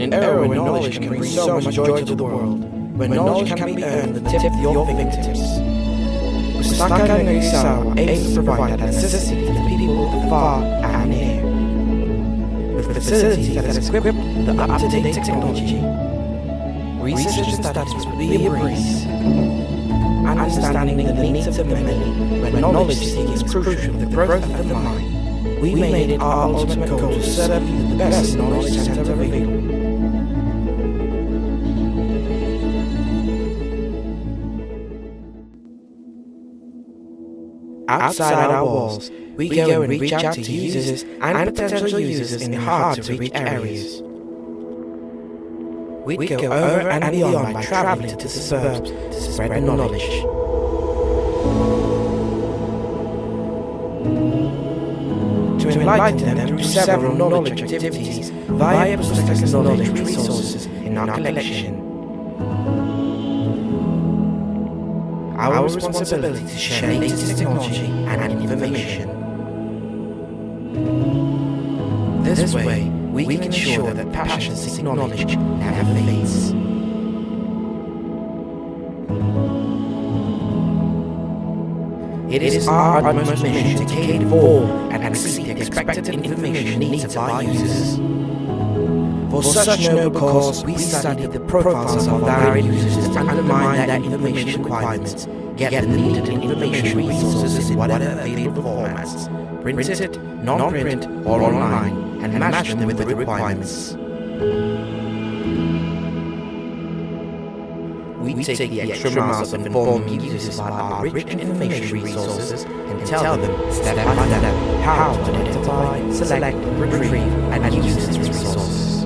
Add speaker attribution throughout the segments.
Speaker 1: an era when knowledge can bring so much joy to the world, when knowledge can be earned at the tip of your fingertips. Pustaka Negeri Sarawak aims to provide that necessity for people far and near. With facilities that is equipped with up-to-date technology, research and studies will be a breeze. Understanding the needs of the many, when knowledge seeking is crucial for the growth of the mind, we made it our ultimate goal to serve you the best knowledge center available. Outside our walls, we go and reach out to users and potential users in hard-to-reach areas. We go over and beyond by traveling to the suburbs to spread knowledge. To enlighten them through several knowledge activities via Pustaka's knowledge resources in our collection. Our responsibility to share latest technology and information. This way, we can ensure that passion to seek knowledge never fades. It is our utmost mission to cater for and exceed the expected information needs of our users. For such noble cause, we study the profiles of our users to undermine their information requirements, get the needed information resources in whatever available formats, printed, non-print, or online, and match them with the requirements. We take the extra miles of informing users about our rich information resources and tell them step by step how to identify, select, retrieve, and use these resources.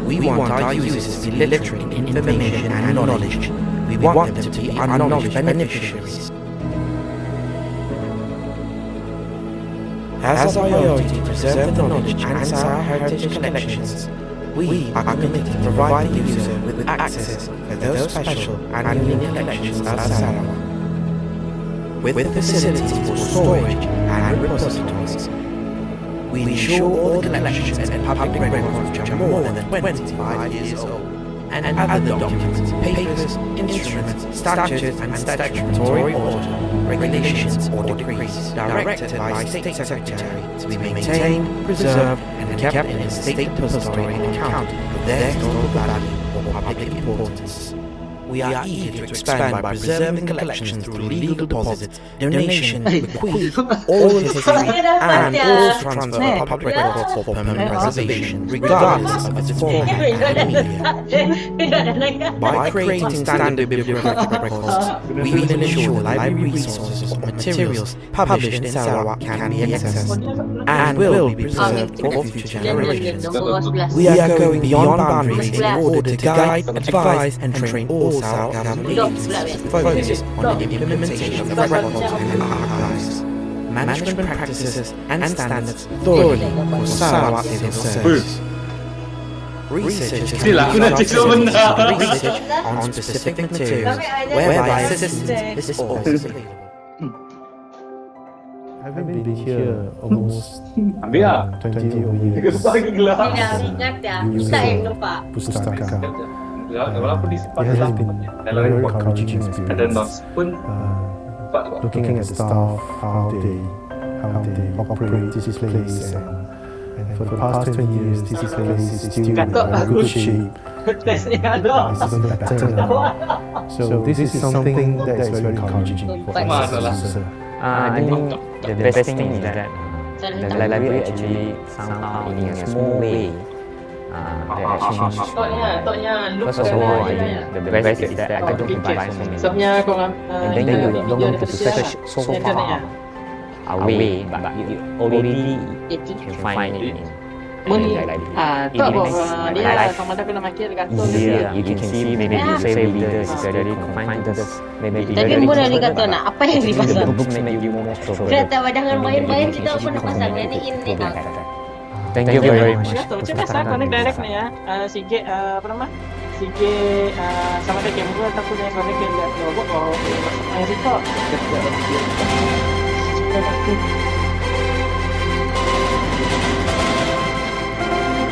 Speaker 1: We want our users to be literate in information and knowledge. We want them to be our knowledge beneficiaries. As a priority to preserve the knowledge and our heritage collections, we are committed to provide the user with access to those special and unique collections of Sarawak. With facilities for storage and repositories, we ensure all the collections and public records which are more than 25 years old, and other documents, papers, instruments, statutes and statutory order, regulations or decrees directed by State Secretary to be maintained, preserved and kept in a state depository and account of their historical value or public importance. We are eager to expand by preserving the collections through legal deposits, donation, bequeath, oral history, and oral transfer of public records for permanent preservation, regardless of its format and media. By creating standard bibliographic records, we will ensure the library resources or materials published in Sarawak can be accessed and will be preserved for future generations. We are going beyond boundaries in order to guide, advise, and train all Sarawak leaders to focus on the implementation of records and archives, management practices and standards thoroughly for Sarawak civil service. Researchers research on specific materials whereby assistance is always available.
Speaker 2: I've been here almost 20 years using Pustaka. It has been a very encouraging experience. Looking at the staff, how they operate this place, and for the past 20 years, this place is still in very good shape. It's even better now. So this is something that is very encouraging for us as a user.
Speaker 3: I think the best thing is that the library actually somehow in a small way first of all, I think the best is that I don't provide so many. And then you don't have to search so far away, but you already can find it in the library. It makes life easier. You can see maybe you say readers very confined to maybe
Speaker 4: Tadi mula ni kata nak apa yang dipasang.
Speaker 3: the books make you more extrovert.
Speaker 4: Kereta jangan main-main kita pun nak pasang ni ini.
Speaker 3: Thank you very much.
Speaker 5: Cakap saya connect direct ni ya. Sige apa nama? Sige sama ada kamera tapi dia connect ke robot atau yang record.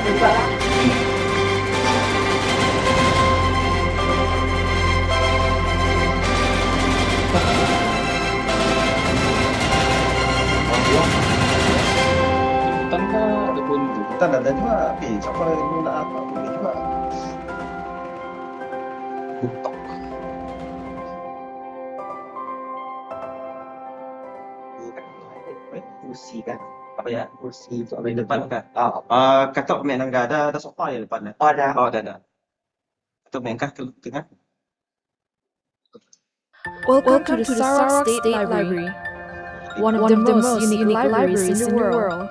Speaker 5: Hutan kah ataupun
Speaker 6: Hutan ada juga, siapa yang nak apa boleh juga.
Speaker 5: butok?
Speaker 6: Kursi kan? Apa ya? Kursi itu apa yang depan kan? Katok main enggak ada sofa ya depan. Oh ada. Oh ada. Katok main kah ke tengah?
Speaker 7: Welcome to the Sarawak State Library, one of the most unique libraries in the world.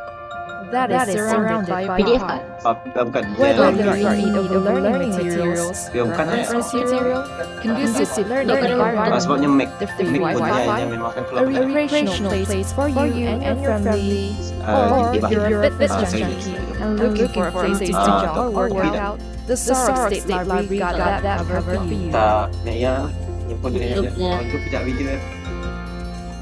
Speaker 7: That is surrounded by
Speaker 4: PDF
Speaker 7: parks.
Speaker 6: Bukan.
Speaker 7: Whether you are in need of learning materials,
Speaker 6: Dia bukan
Speaker 7: reference material, conducive learning environment,
Speaker 6: sebabnya Mac
Speaker 7: the free
Speaker 6: pun
Speaker 7: Wi-Fi,
Speaker 6: yang memang akan
Speaker 7: a
Speaker 6: keluar.
Speaker 7: recreational place for you and your family, or if you're a fitness junkie and looking for a place to jog or work out, the Sarawak State Library got that covered for you.
Speaker 6: Ya, yang pun dia untuk pijak video.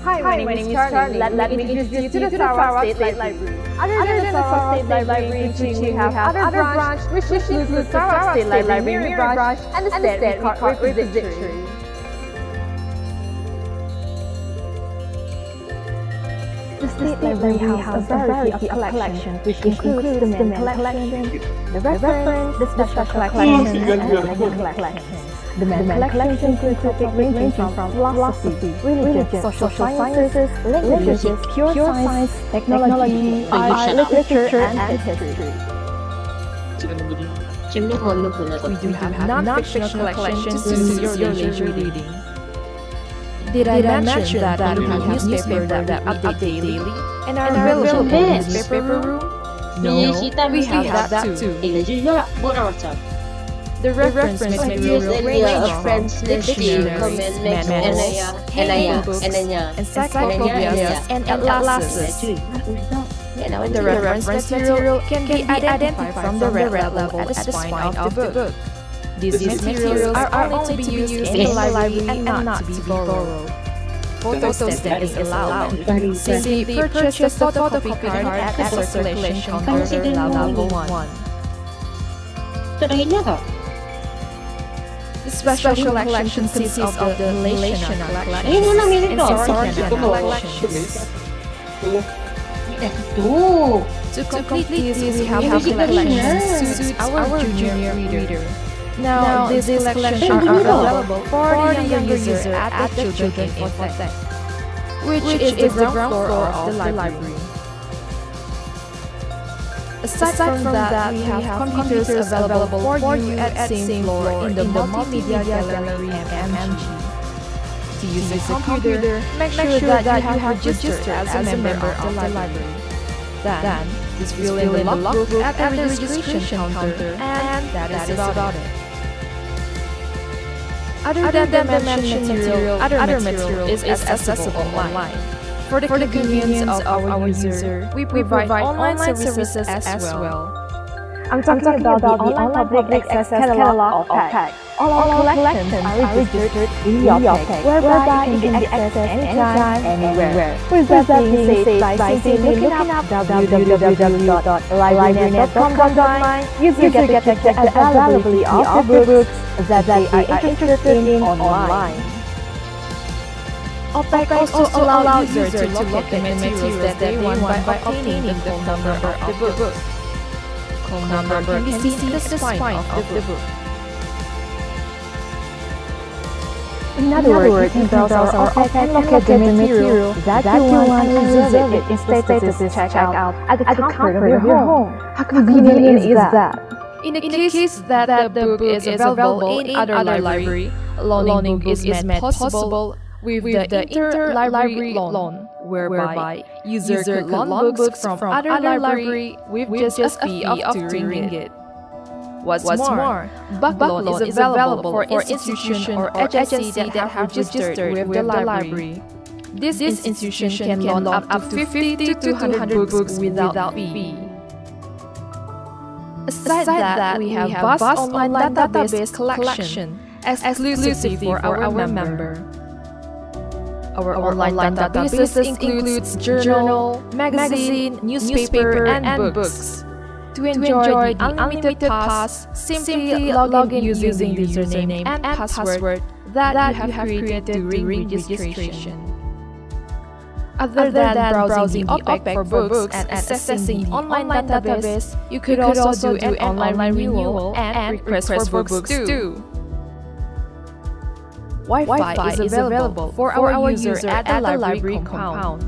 Speaker 8: Hi, my name is Charlie. Let me introduce you to the Sarawak State Library. Other than the Sarawak State Library, we have other branch, which includes the Sarawak State Library branch and the State Record Repository. The State Library has a variety of collections, which includes the main collection, the reference, the special collection, and the collections. The main collection includes topics ranging from philosophy, religion, social sciences, languages, pure science, technology, art, literature, and history.
Speaker 4: Macam ni mana pun nak.
Speaker 7: We do have non-fictional collections to suit your leisure reading. Did I mention that we have newspaper that we update daily and are available in the newspaper room? No, we have that too.
Speaker 4: Lagi juga borang macam.
Speaker 7: The reference material ranges from
Speaker 4: Dictionaries,
Speaker 7: manuals, handbooks, encyclopedias, and atlases. The reference material can be identified from the red level at the spine of the book. These materials are only to be used in the library and not to be borrowed. Photostat is allowed. Simply purchase the photocopy card at the circulation counter level 1.
Speaker 4: Terakhirnya tak?
Speaker 7: The special collection consists of the relational collection
Speaker 4: Ini nak milik
Speaker 7: and
Speaker 4: dong.
Speaker 7: historical collections.
Speaker 4: Tu.
Speaker 7: To complete these, we have collections to suit our junior reader. Now, these collections are available for the younger user at the Children Infotech, which is the ground floor of the library. Aside from that, we have computers available for you at same floor in the Multimedia Gallery MMG. To use a computer, make sure that you have registered as a member of the library. Then, just fill in the logbook at the registration counter, and that is about it. Other than the mentioned material, other material is accessible online. For the convenience of our user, we provide online services as well.
Speaker 8: I'm talking about the online public access catalog or PAC. All our collections are registered in your PAC, whereby it can be accessed anytime, anywhere. With that being said, by simply looking up www.librarynet.com.my, user get to check the availability of the books that they are interested in online.
Speaker 7: OPEC also allow users to locate the materials that they want by obtaining the call number of the book. Call number can be seen in the spine of the book.
Speaker 8: In other words, you can browse our OPEC and locate the material that you want and reserve it in status checkout at the comfort of your home. How convenient is that?
Speaker 7: In the case that the book is available in other library, loaning book is made possible with the interlibrary loan, whereby user could loan books from other library with just a fee of 2 ringgit. What's more, book loan is available for institution or agency that have registered with the library. This institution can loan up to 50 to 200 books without fee. Aside that, we have vast online database collection exclusively for our member. Our online databases includes journal, magazine, newspaper, and books. To enjoy the unlimited pass, simply log in using the username and password that you have created during registration. Other than browsing the OPEC for books and accessing the online database, you could also do an online renewal and request for books too. Wi-Fi is available for our user at the library compound.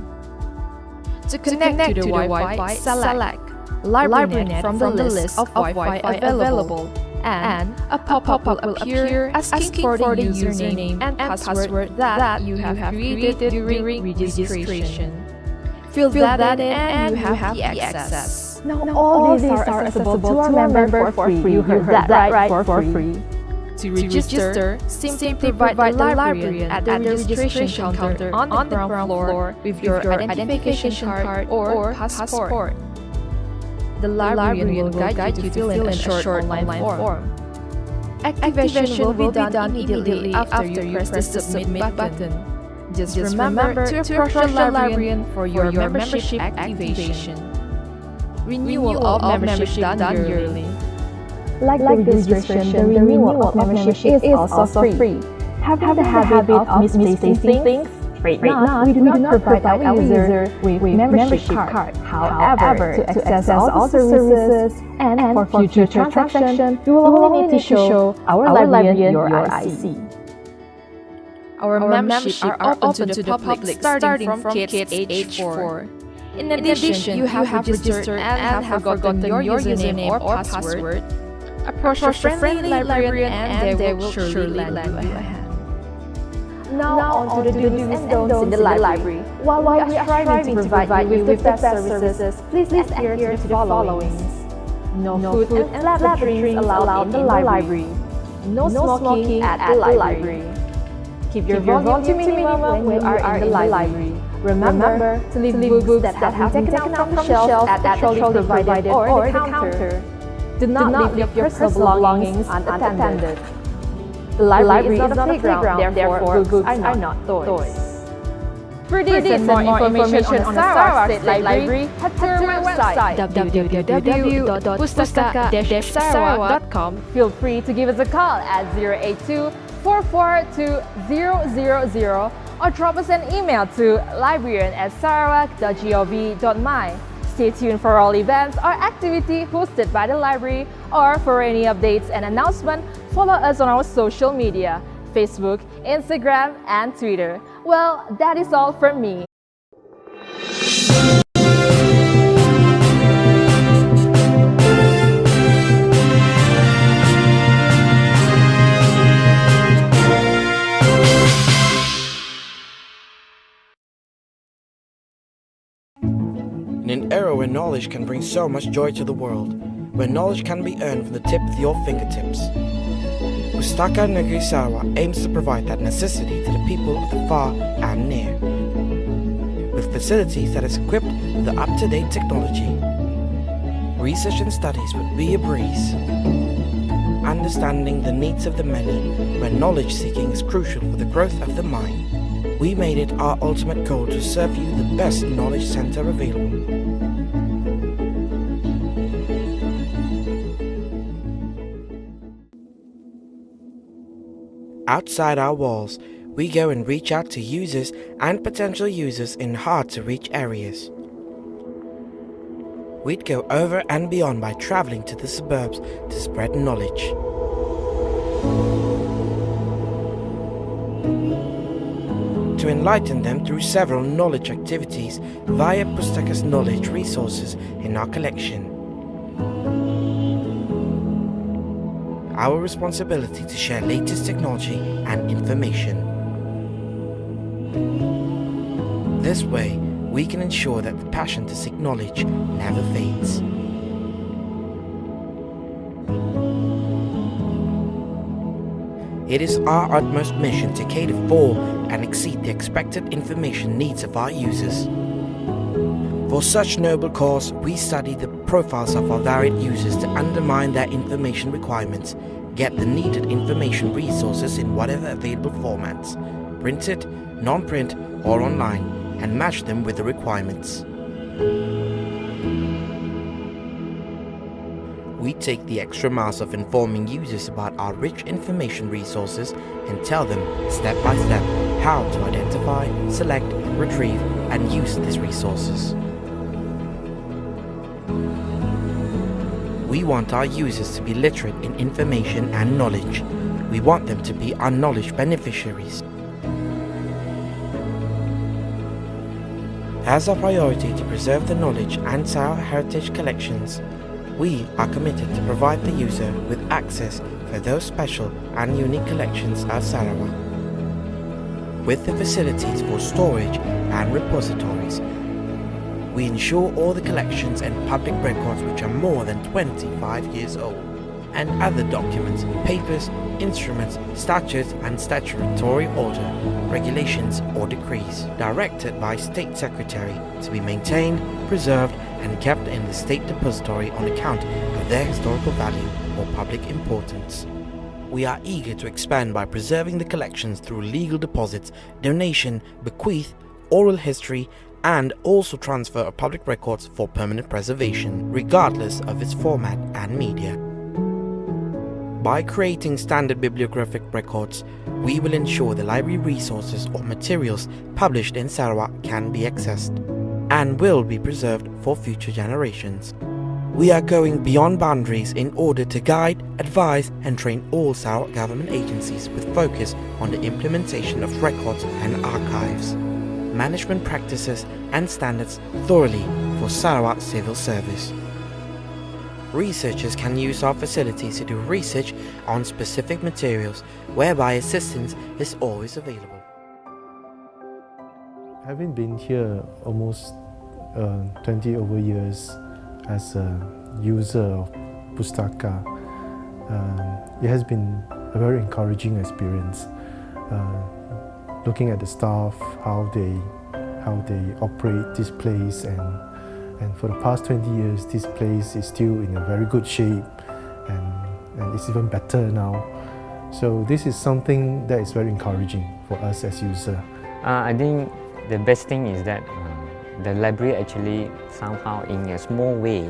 Speaker 7: To connect to the Wi-Fi, select LibraryNet from the list of Wi-Fi available, and a pop-up will appear asking for the username and password that you have created during registration. Fill that in and you have the access.
Speaker 8: Now all these are accessible to our member for free. You heard that right, for free.
Speaker 7: To register, simply provide the librarian at the registration counter on the ground floor with your identification card or passport. The librarian will guide you to fill in a short online form. Activation will be done immediately after you press the submit button. Just remember to approach the librarian for your membership activation. Renewal of membership done yearly.
Speaker 8: Like the registration, the renewal of membership is also free. Have the habit of misplacing things? Right now, we do not provide our user with membership card. However, to access all the services and for future transactions, you will only need to show our librarian your IC.
Speaker 7: Our memberships are open to the public starting from kids age 4. In addition, you have registered and have forgotten your username or password. Approach a friendly librarian and they will surely lend you a hand.
Speaker 8: Now on to the do's and don'ts in the library. While we are striving to provide you with the best services, please adhere to the following. No food and lab drinks allowed in the library. No smoking at the library. Keep your volume to minimum when you are in the library. Remember to leave books that have been taken out from the shelf at the trolley provided or the counter. Do not leave your personal belongings unattended. The library is not a playground, therefore books are not toys. For this and more information on the Sarawak State Library, head to our website www.pustaka-sarawak.com. Feel free to give us a call at 082-442-000 or drop us an email to librarian@sarawak.gov.my. Stay tuned for all events or activity hosted by the library, or for any updates and announcement, follow us on our social media, Facebook, Instagram, and Twitter. Well, that is all from me.
Speaker 1: In an era where knowledge can bring so much joy to the world, where knowledge can be earned from the tip of your fingertips, Pustaka Negeri Sarawak aims to provide that necessity to the people of the far and near. With facilities that is equipped with the up-to-date technology, research and studies would be a breeze. Understanding the needs of the many, where knowledge seeking is crucial for the growth of the mind, we made it our ultimate goal to serve you the best knowledge center available. Outside our walls, we go and reach out to users and potential users in hard-to-reach areas. We'd go over and beyond by traveling to the suburbs to spread knowledge. To enlighten them through several knowledge activities via Pustaka's knowledge resources in our collection. Our responsibility to share latest technology and information. This way, we can ensure that the passion to seek knowledge never fades. It is our utmost mission to cater for and exceed the expected information needs of our users. For such noble cause, we study the profiles of our varied users to undermine their information requirements, get the needed information resources in whatever available formats, printed, non-print, or online, and match them with the requirements. We take the extra miles of informing users about our rich information resources and tell them step by step how to identify, select, retrieve, and use these resources. We want our users to be literate in information and knowledge. We want them to be our knowledge beneficiaries. As our priority to preserve the knowledge and Sarawak heritage collections, we are committed to provide the user with access for those special and unique collections at Sarawak. With the facilities for storage and repositories, we ensure all the collections and public records which are more than 25 years old, and other documents, papers, instruments, statutes and statutory order, regulations or decrees directed by State Secretary to be maintained, preserved and kept in the State Depository on account of their historical value or public importance. We are eager to expand by preserving the collections through legal deposits, donation, bequeath, oral history, and also transfer of public records for permanent preservation, regardless of its format and media. By creating standard bibliographic records, we will ensure the library resources or materials published in Sarawak can be accessed and will be preserved for future generations. We are going beyond boundaries in order to guide, advise and train all Sarawak government agencies with focus on the implementation of records and archives, management practices and standards thoroughly for Sarawak civil service. Researchers can use our facilities to do research on specific materials, whereby assistance is always available.
Speaker 2: Having been here almost 20 over years as a user of Pustaka, it has been a very encouraging experience. Looking at the staff, how they operate this place, and for the past 20 years, this place is still in a very good shape, and it's even better now. So this is something that is very encouraging for us as users.
Speaker 3: I think the best thing is that the library actually somehow in a small way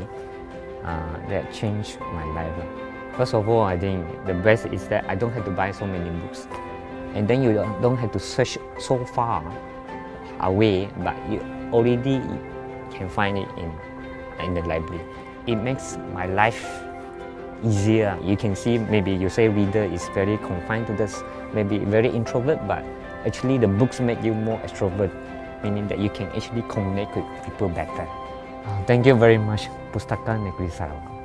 Speaker 3: that changed my life. First of all, I think the best is that I don't have to buy so many books. And then you don't have to search so far away, but you already can find it in the library. It makes my life easier. You can see, maybe you say reader is very confined to this, maybe very introvert, but actually the books make you more extrovert, meaning that you can actually connect with people better. Thank you very much, Pustaka Negeri Sarawak.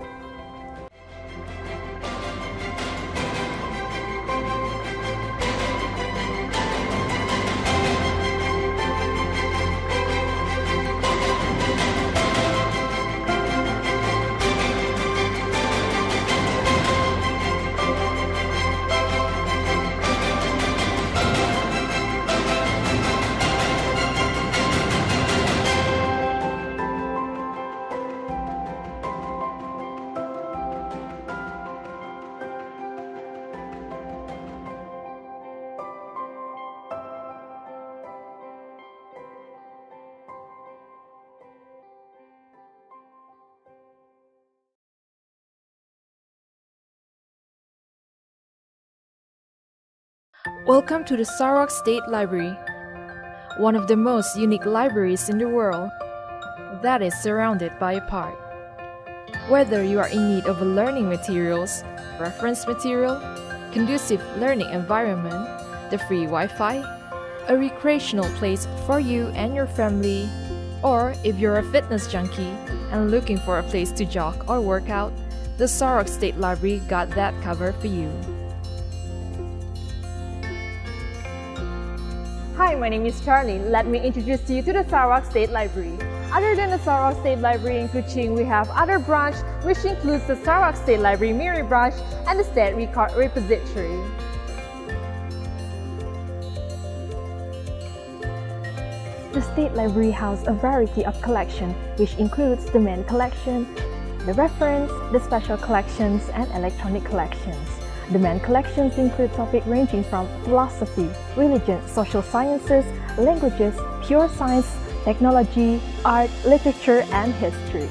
Speaker 7: Welcome to the Sarawak State Library, one of the most unique libraries in the world that is surrounded by a park. Whether you are in need of learning materials, reference material, conducive learning environment, the free Wi-Fi, a recreational place for you and your family, or if you're a fitness junkie and looking for a place to jog or work out, the Sarawak State Library got that covered for you.
Speaker 8: Hi, my name is Charlie. Let me introduce you to the Sarawak State Library. Other than the Sarawak State Library in Kuching, we have other branch which includes the Sarawak State Library Miri branch and the State Record Repository. The State Library houses a variety of collections which includes the main collection, the reference, the special collections and electronic collections. The main collections include topics ranging from philosophy, religion, social sciences, languages, pure science, technology, art, literature, and history.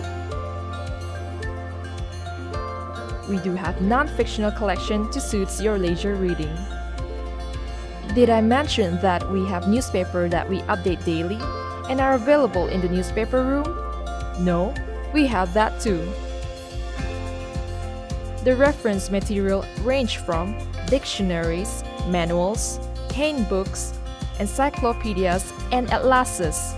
Speaker 7: we do have non-fictional collection to suit your leisure reading. Did I mention that we have newspaper that we update daily and are available in the newspaper room? No, we have that too. The reference material range from dictionaries, manuals, handbooks, encyclopedias, and atlases.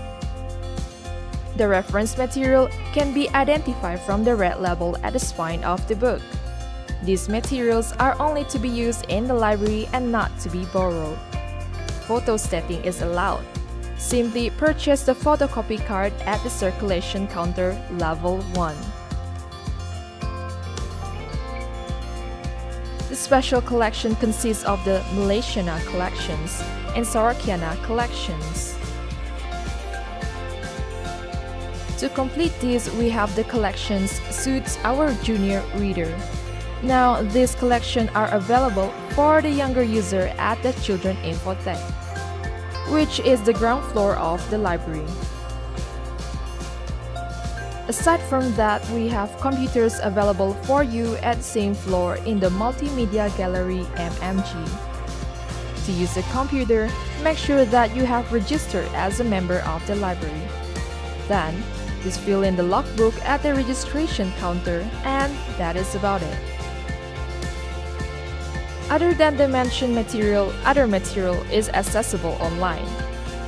Speaker 7: The reference material can be identified from the red label at the spine of the book. These materials are only to be used in the library and not to be borrowed. Photostating is allowed. Simply purchase the photocopy card at the circulation counter level 1. The special collection consists of the Malaysiana collections and Sarakiana collections. To complete this, we have the collections suits our junior reader. Now, these collections are available for the younger user at the Children Infotech, which is the ground floor of the library. Aside from that, we have computers available for you at the same floor in the Multimedia Gallery MMG. To use the computer, make sure that you have registered as a member of the library. Then, just fill in the logbook at the registration counter, and that is about it. Other than the mentioned material, other material is accessible online.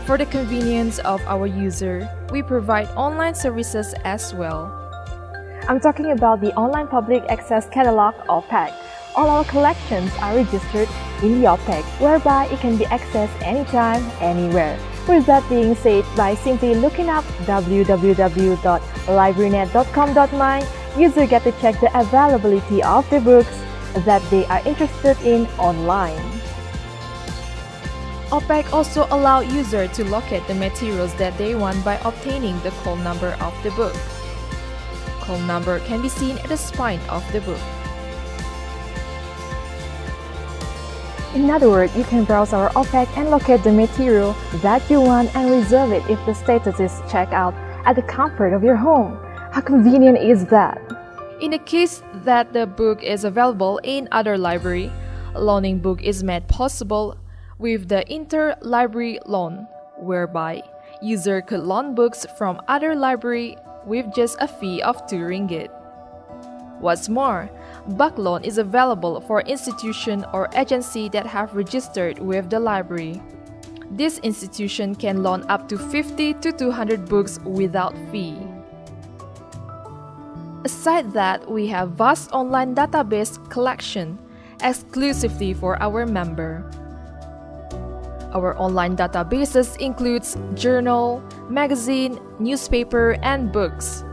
Speaker 7: For the convenience of our user, we provide online services as well.
Speaker 8: I'm talking about the online public access catalog OPAC. All our collections are registered in the OPAC, whereby it can be accessed anytime, anywhere. With that being said, by simply looking up www.librarynet.com.my, user get to check the availability of the books that they are interested in online.
Speaker 7: OPAC also allow user to locate the materials that they want by obtaining the call number of the book. Call number can be seen at the spine of the book.
Speaker 8: In other words, you can browse our OPAC and locate the material that you want and reserve it if the status is checked out at the comfort of your home. How convenient is that?
Speaker 7: In the case that the book is available in other library, loaning book is made possible with the interlibrary loan, whereby user could loan books from other library with just a fee of 2 ringgit. What's more, Buck Loan is available for institution or agency that have registered with the library. This institution can loan up to 50 to 200 books without fee. Aside that, we have vast online database collection exclusively for our member. Our online databases includes journal, magazine, newspaper, and books.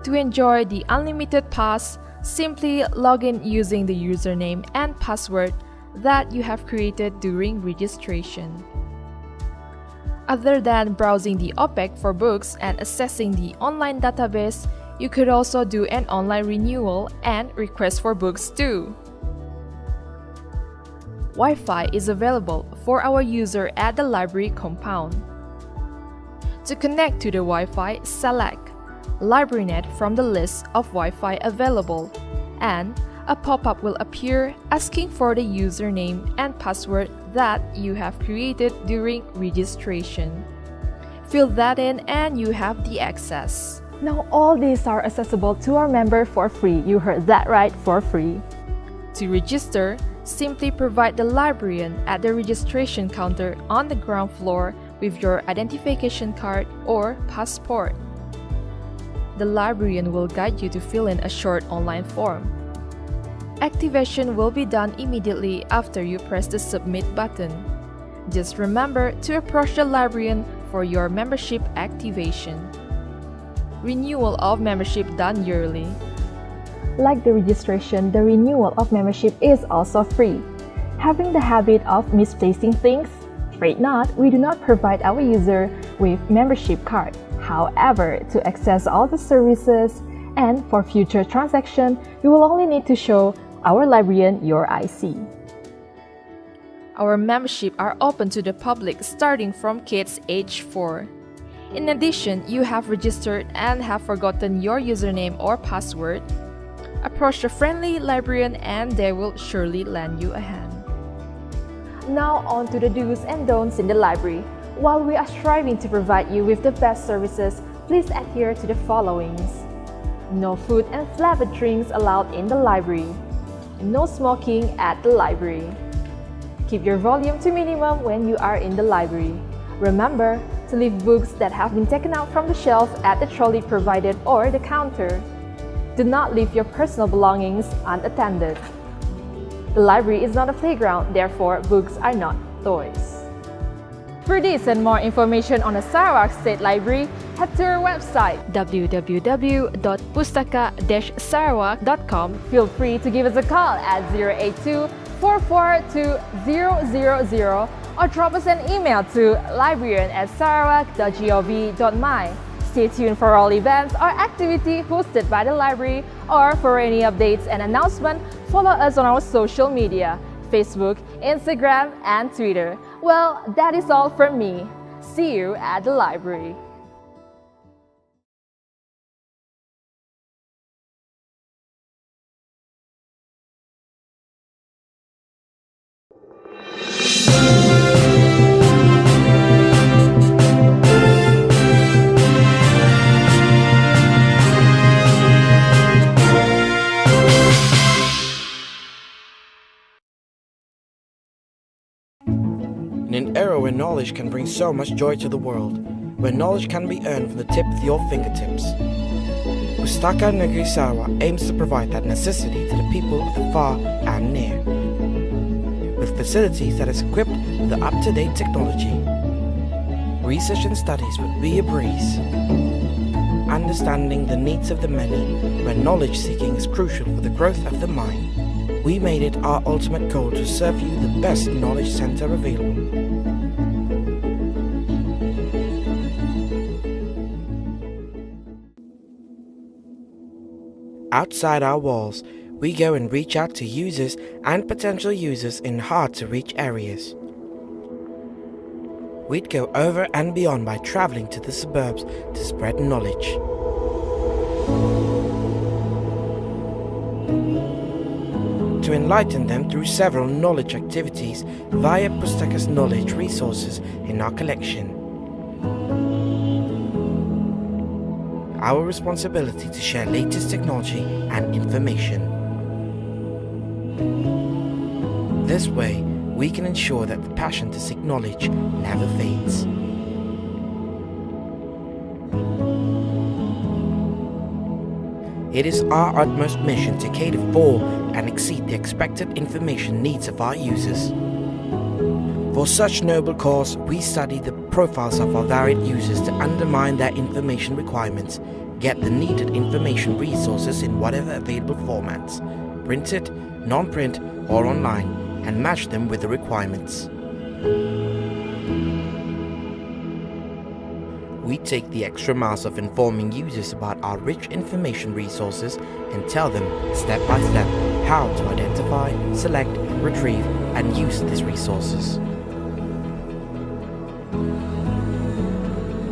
Speaker 7: To enjoy the unlimited pass, simply log in using the username and password that you have created during registration. Other than browsing the OPEC for books and accessing the online database, you could also do an online renewal and request for books too. Wi-Fi is available for our user at the library compound. To connect to the Wi-Fi, select LibraryNet from the list of Wi-Fi available, and a pop-up will appear asking for the username and password that you have created during registration. Fill that in and you have the access.
Speaker 8: Now all these are accessible to our member for free. You heard that right, for free.
Speaker 7: To register, simply provide the librarian at the registration counter on the ground floor with your identification card or passport. The librarian will guide you to fill in a short online form. Activation will be done immediately after you press the submit button. Just remember to approach the librarian for your membership activation. Renewal of membership done yearly.
Speaker 8: Like the registration, the renewal of membership is also free. Having the habit of misplacing things? Afraid not, we do not provide our user with membership card. However, to access all the services and for future transaction, you will only need to show our librarian your IC.
Speaker 7: Our membership are open to the public starting from kids age 4. In addition, you have registered and have forgotten your username or password. Approach the friendly librarian and they will surely lend you a hand.
Speaker 8: Now on to the do's and don'ts in the library. While we are striving to provide you with the best services, please adhere to the followings. No food and flavored drinks allowed in the library. No smoking at the library. Keep your volume to minimum when you are in the library. Remember to leave books that have been taken out from the shelf at the trolley provided or the counter. Do not leave your personal belongings unattended. The library is not a playground, therefore books are not toys. For this and more information on the Sarawak State Library, head to our website www.pustaka-sarawak.com. Feel free to give us a call at 082-442-000 or drop us an email to librarian@sarawak.gov.my. Stay tuned for all events or activity hosted by the library, or for any updates and announcement, follow us on our social media, Facebook, Instagram, and Twitter. Well, that is all from me. See you at the library.
Speaker 1: In an era where knowledge can bring so much joy to the world, where knowledge can be earned from the tip of your fingertips, Pustaka Negeri Sarawak aims to provide that necessity to the people of the far and near. With facilities that is equipped with the up-to-date technology, research and studies would be a breeze. Understanding the needs of the many, where knowledge seeking is crucial for the growth of the mind, we made it our ultimate goal to serve you the best knowledge center available. Outside our walls, we go and reach out to users and potential users in hard-to-reach areas. We'd go over and beyond by traveling to the suburbs to spread knowledge. To enlighten them through several knowledge activities via Pustaka's knowledge resources in our collection. Our responsibility to share latest technology and information. This way, we can ensure that the passion to seek knowledge never fades. It is our utmost mission to cater for and exceed the expected information needs of our users. For such noble cause, we study the profiles of our varied users to undermine their information requirements, get the needed information resources in whatever available formats, printed, non-print, or online, and match them with the requirements. We take the extra miles of informing users about our rich information resources and tell them step by step how to identify, select, retrieve, and use these resources.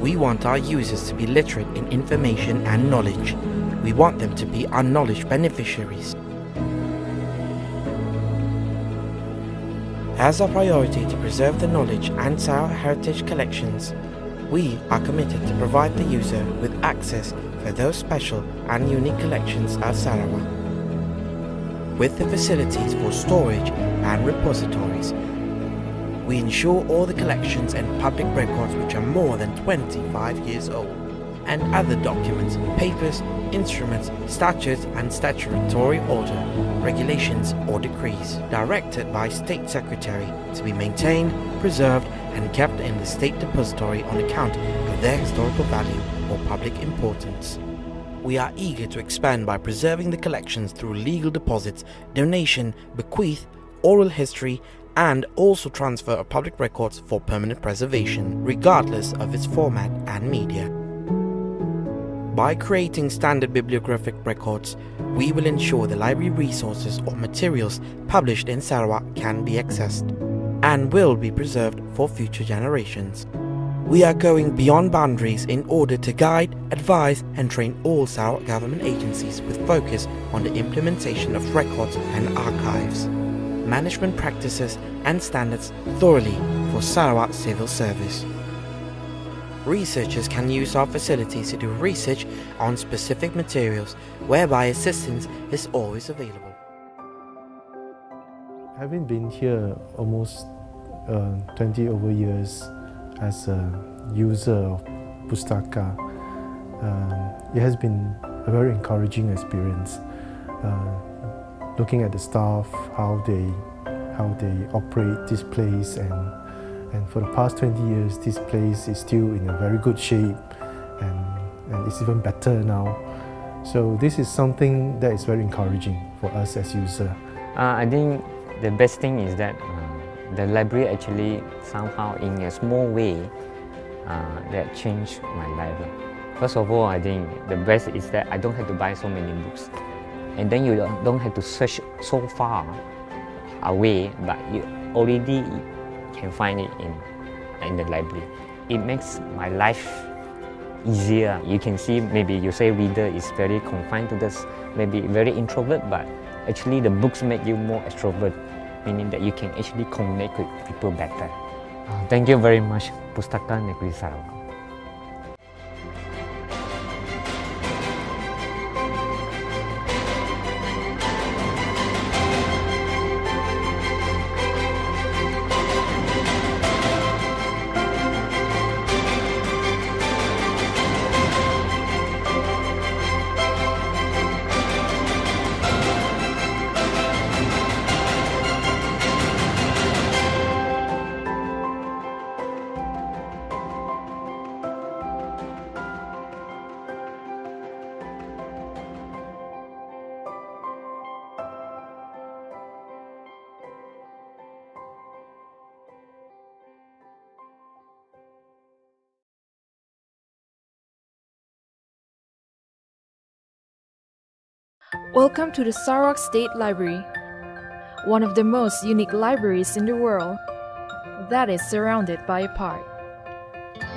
Speaker 1: We want our users to be literate in information and knowledge. We want them to be our knowledge beneficiaries. As our priority to preserve the knowledge and Sarawak heritage collections, we are committed to provide the user with access for those special and unique collections of Sarawak. With the facilities for storage and repositories, we ensure all the collections and public records which are more than 25 years old, and other documents, papers, instruments, statutes and statutory order, regulations or decrees directed by State Secretary to be maintained, preserved and kept in the State Depository on account of their historical value or public importance. We are eager to expand by preserving the collections through legal deposits, donation, bequeath, oral history, and also transfer of public records for permanent preservation, regardless of its format and media. By creating standard bibliographic records, we will ensure the library resources or materials published in Sarawak can be accessed and will be preserved for future generations. We are going beyond boundaries in order to guide, advise and train all Sarawak government agencies with focus on the implementation of records and archives, management practices and standards thoroughly for Sarawak civil service. Researchers can use our facilities to do research on specific materials, whereby assistance is always available.
Speaker 2: Having been here almost 20 over years as a user of Pustaka, it has been a very encouraging experience. Looking at the staff, how they operate this place, and for the past 20 years, this place is still in a very good shape, and it's even better now. So this is something that is very encouraging for us as users.
Speaker 3: I think the best thing is that the library actually somehow in a small way that changed my life. First of all, I think the best is that I don't have to buy so many books, and then you don't have to search so far away, but you already can find it in the library. It makes my life easier. You can see, maybe you say reader is very confined to this, maybe very introvert, but actually the books make you more extrovert, meaning that you can actually connect with people better. Thank you very much, Pustaka Negeri Sarawak.
Speaker 7: Welcome to the Sarawak State Library, one of the most unique libraries in the world that is surrounded by a park.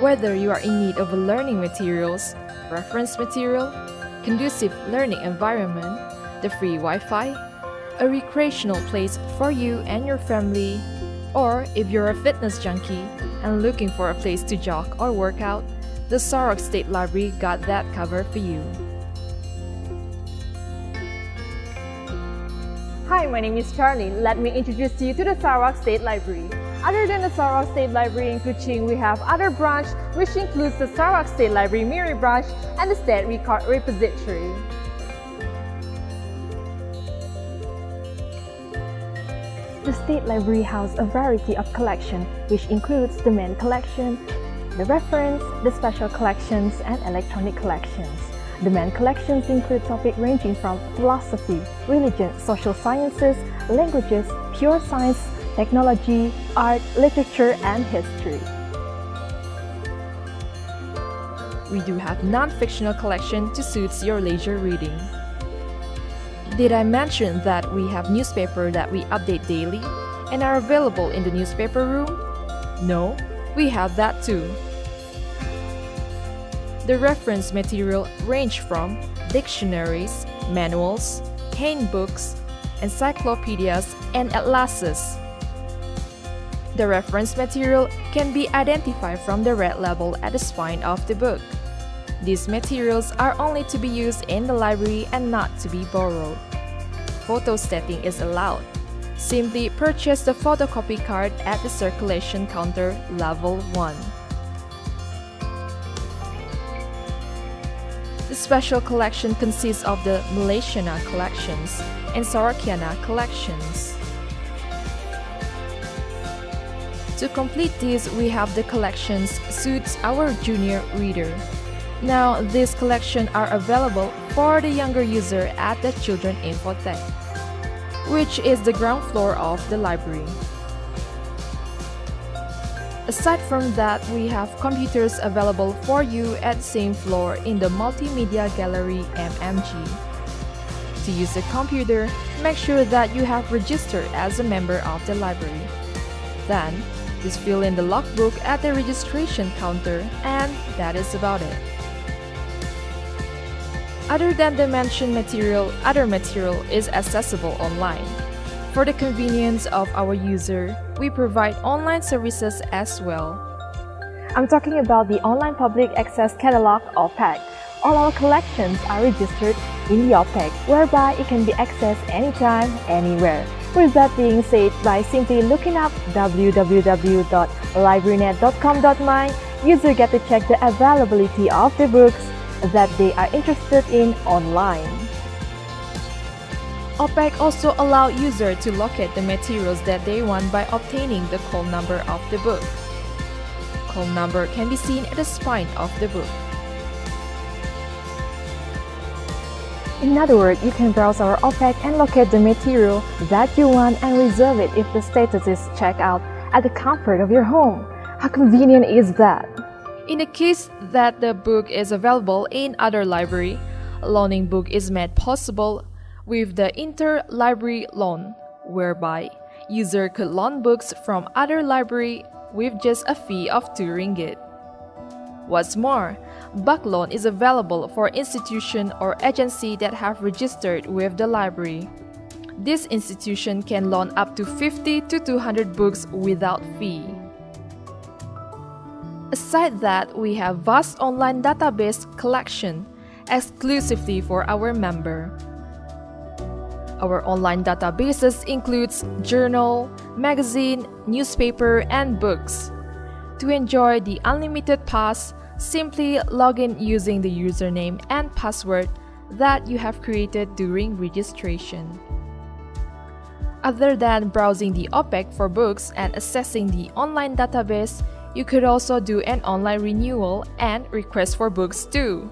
Speaker 7: Whether you are in need of learning materials, reference material, conducive learning environment, the free Wi-Fi, a recreational place for you and your family, or if you're a fitness junkie and looking for a place to jog or work out, the Sarawak State Library got that covered for you.
Speaker 8: Hi, my name is Charlie. Let me introduce you to the Sarawak State Library. Other than the Sarawak State Library in Kuching, we have other branch which includes the Sarawak State Library Miri branch and the State Record Repository. The State Library houses a variety of collections which includes the main collection, the reference, the special collections and electronic collections. The main collections include topics ranging from philosophy, religion, social sciences, languages, pure science, technology, art, literature, and history.
Speaker 7: We do have non-fictional collection to suit your leisure reading. Did I mention that we have newspaper that we update daily and are available in the newspaper room? No, we have that too. The reference material range from dictionaries, manuals, handbooks, encyclopedias, and atlases. The reference material can be identified from the red label at the spine of the book. These materials are only to be used in the library and not to be borrowed. Photostating is allowed. Simply purchase the photocopy card at the circulation counter level 1. The special collection consists of the Malaysiana collections and Sarakiana collections. To complete these, we have the collections suits our junior reader. Now, these collections are available for the younger user at the Children Infotech, which is the ground floor of the library. Aside from that, we have computers available for you at the same floor in the Multimedia Gallery MMG. To use the computer, make sure that you have registered as a member of the library. Then, Just fill in the logbook at the registration counter, and that is about it. Other than the mentioned material, other material is accessible online. For the convenience of our user, we provide online services as well.
Speaker 8: I'm talking about the online public access catalog (OPAC). All our collections are registered in the OPAC, whereby it can be accessed anytime, anywhere. With that being said, by simply looking up www.librarynet.com.my, user get to check the availability of the books that they are interested in online.
Speaker 7: OPAC also allow user to locate the materials that they want by obtaining the call number of the book. Call number can be seen at the spine of the book.
Speaker 8: In other words, you can browse our OPAC and locate the material that you want and reserve it if the status is checked out at the comfort of your home. How convenient is that?
Speaker 7: In the case that the book is available in other library, loaning book is made possible with the interlibrary loan, whereby user could loan books from other library with just a fee of 2 ringgit. What's more, book loan is available for institution or agency that have registered with the library. This institution can loan up to 50 to 200 books without fee. Aside that, we have vast online database collection exclusively for our member. Our online databases includes journal, magazine, newspaper, and books. To enjoy the unlimited pass, simply log in using the username and password that you have created during registration. Other than browsing the OPAC for books and accessing the online database, you could also do an online renewal and request for books too.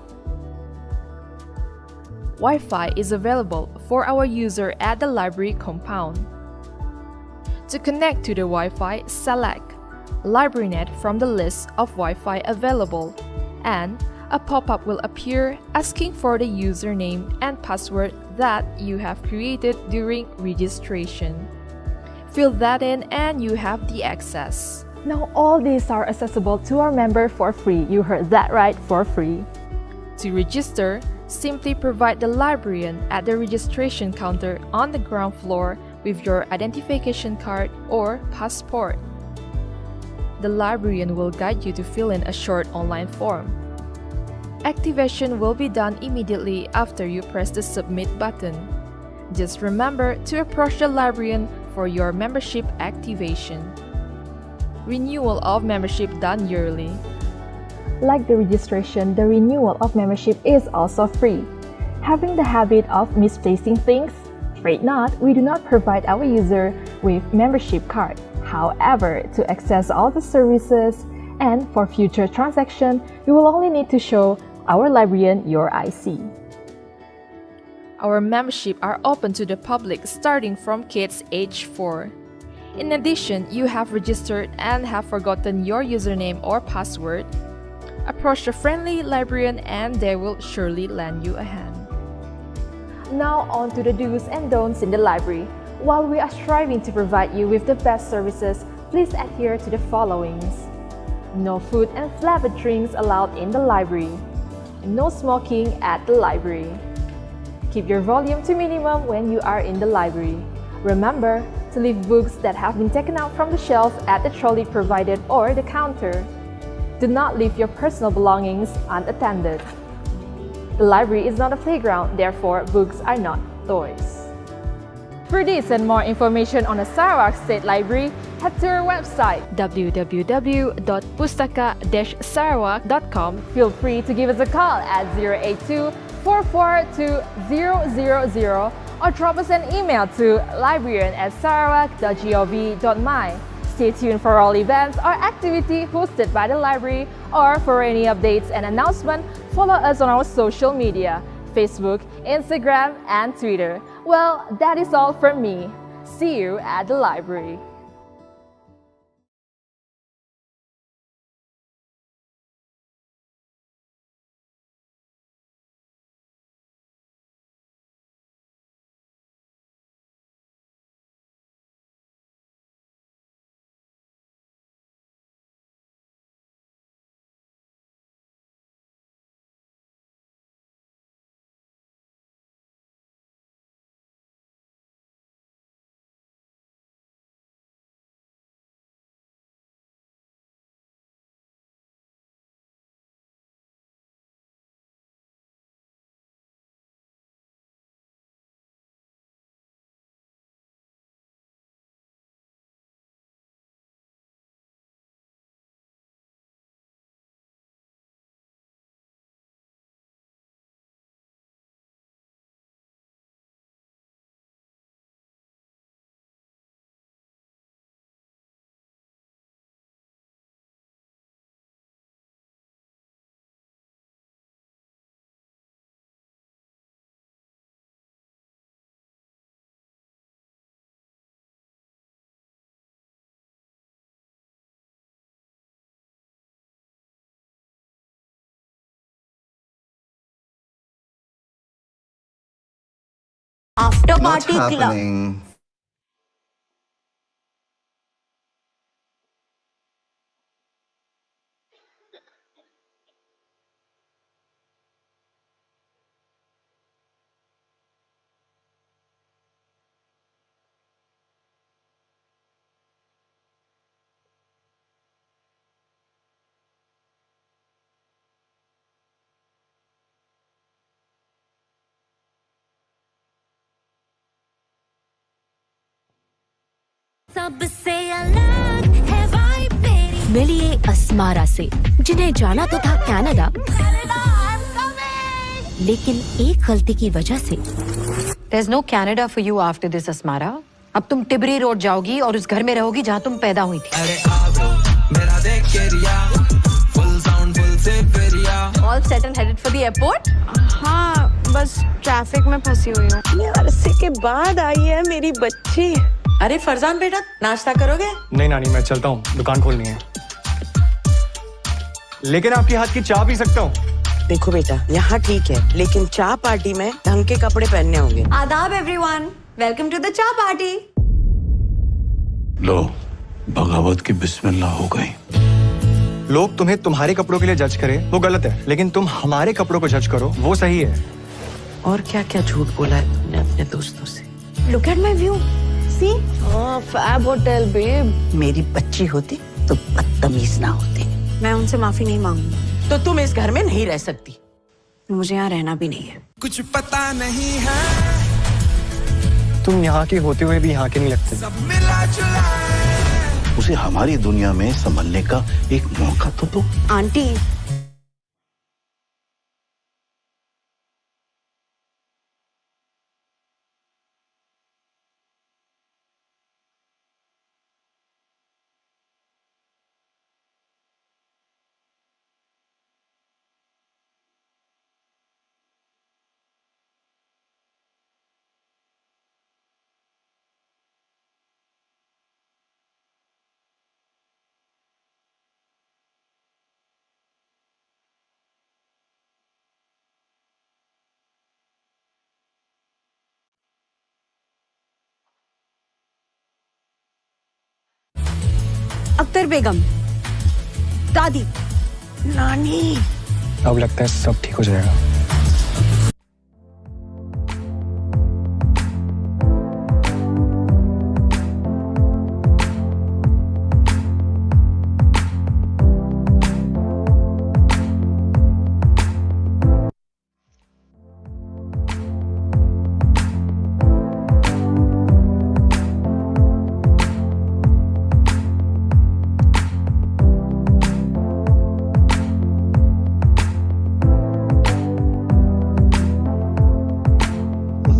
Speaker 7: Wi-Fi is available for our user at the library compound. To connect to the Wi-Fi, select LibraryNet from the list of Wi-Fi available, and a pop-up will appear asking for the username and password that you have created during registration. Fill that in and you have the access.
Speaker 8: Now all these are accessible to our member for free. You heard that right, for free.
Speaker 7: To register, simply provide the librarian at the registration counter on the ground floor with your identification card or passport. The librarian will guide you to fill in a short online form. Activation will be done immediately after you press the submit button. Just remember to approach the librarian for your membership activation. Renewal of membership done yearly.
Speaker 8: Like the registration, the renewal of membership is also free. Having the habit of misplacing things? Afraid not, we do not provide our user with membership card. However, to access all the services and for future transaction, you will only need to show our librarian your IC.
Speaker 7: Our membership are open to the public starting from kids age 4. In addition, you have registered and have forgotten your username or password, approach the friendly librarian and they will surely lend you a hand.
Speaker 8: Now on to the do's and don'ts in the library. While we are striving to provide you with the best services, please adhere to the followings. No food and flavored drinks allowed in the library. No smoking at the library. Keep your volume to minimum when you are in the library. Remember to leave books that have been taken out from the shelf at the trolley provided or the counter. Do not leave your personal belongings unattended. The library is not a playground, therefore books are not toys.
Speaker 7: For this and more information on the Sarawak State Library, head to our website
Speaker 8: www.pustaka-sarawak.com. Feel free to give us a call at 082-442-000 or drop us an email to librarian@sarawak.gov.my. Stay tuned for all events or activity hosted by the library, or for any updates and announcement, follow us on our social media, Facebook, Instagram, and Twitter. Well, that is all from me. See you at the library.
Speaker 9: after
Speaker 10: Not
Speaker 9: party club.
Speaker 10: happening.
Speaker 9: सबसे अलग है vibe मेरी मिलिए Asmara से जिन्हें जाना तो था कनाडा लेकिन एक गलती की वजह से
Speaker 11: There's no Canada for you after this, Asmara. अब तुम टिबरी रोड जाओगी और उस घर में रहोगी जहाँ तुम पैदा हुई थी।
Speaker 7: All set and headed for the airport?
Speaker 12: हाँ, बस ट्रैफिक में फंसी हुई हूँ।
Speaker 13: अरसे के बाद आई है मेरी बच्ची।
Speaker 11: अरे फरजान बेटा, नाश्ता करोगे?
Speaker 2: नहीं नानी, मैं चलता हूँ, दुकान खोलनी है। लेकिन आपके हाथ की चाय पी सकता हूँ।
Speaker 13: देखो बेटा, यहाँ ठीक है, लेकिन चाय पार्टी में ढंग के कपड़े पहनने होंगे।
Speaker 11: आदाब एवरीवन, वेलकम टू द चाय पार्टी।
Speaker 10: लो, बगावत की बिस्मिल्लाह हो गई।
Speaker 2: लोग तुम्हें तुम्हारे कपड़ों के लिए जज करें, वो गलत है, लेकिन तुम हमारे कपड़ों को जज करो, वो सही है।
Speaker 13: और क्या क्या झूठ बोला है तुमने अपने दोस्तों से?
Speaker 11: Look at my view. See?
Speaker 13: Oh, fab hotel, babe. मेरी बच्ची होती तो बदतमीज ना होती।
Speaker 11: मैं उनसे माफी नहीं मांगूंगी।
Speaker 13: तो तुम इस घर में नहीं रह सकती।
Speaker 11: मुझे यहाँ रहना भी नहीं है।
Speaker 1: कुछ पता नहीं है,
Speaker 2: तुम यहाँ के होते हुए भी यहाँ के नहीं लगते।
Speaker 1: सब मिला जुला है।
Speaker 10: उसे हमारी दुनिया में संभलने का एक मौका तो दो।
Speaker 11: आंटी, अख्तर बेगम, दादी,
Speaker 13: नानी।
Speaker 2: अब लगता है सब ठीक हो जाएगा।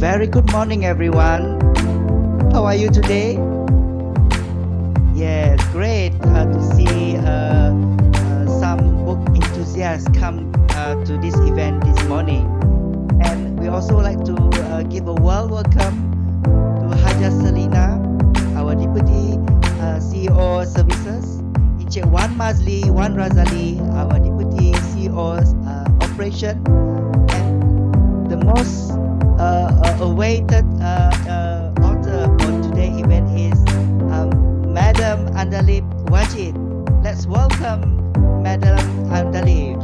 Speaker 14: Very good morning, everyone. How are you today? Yes, great to see some book enthusiasts come to this event this morning. And we also like to give a warm welcome to Haja Selina, our Deputy CEO Services, Encik Wan Mazli, Wan Razali, our Deputy CEO Operation, and the most awaited author for today's event is Madam Andaleeb Wajid. Let's welcome Madam Andaleeb.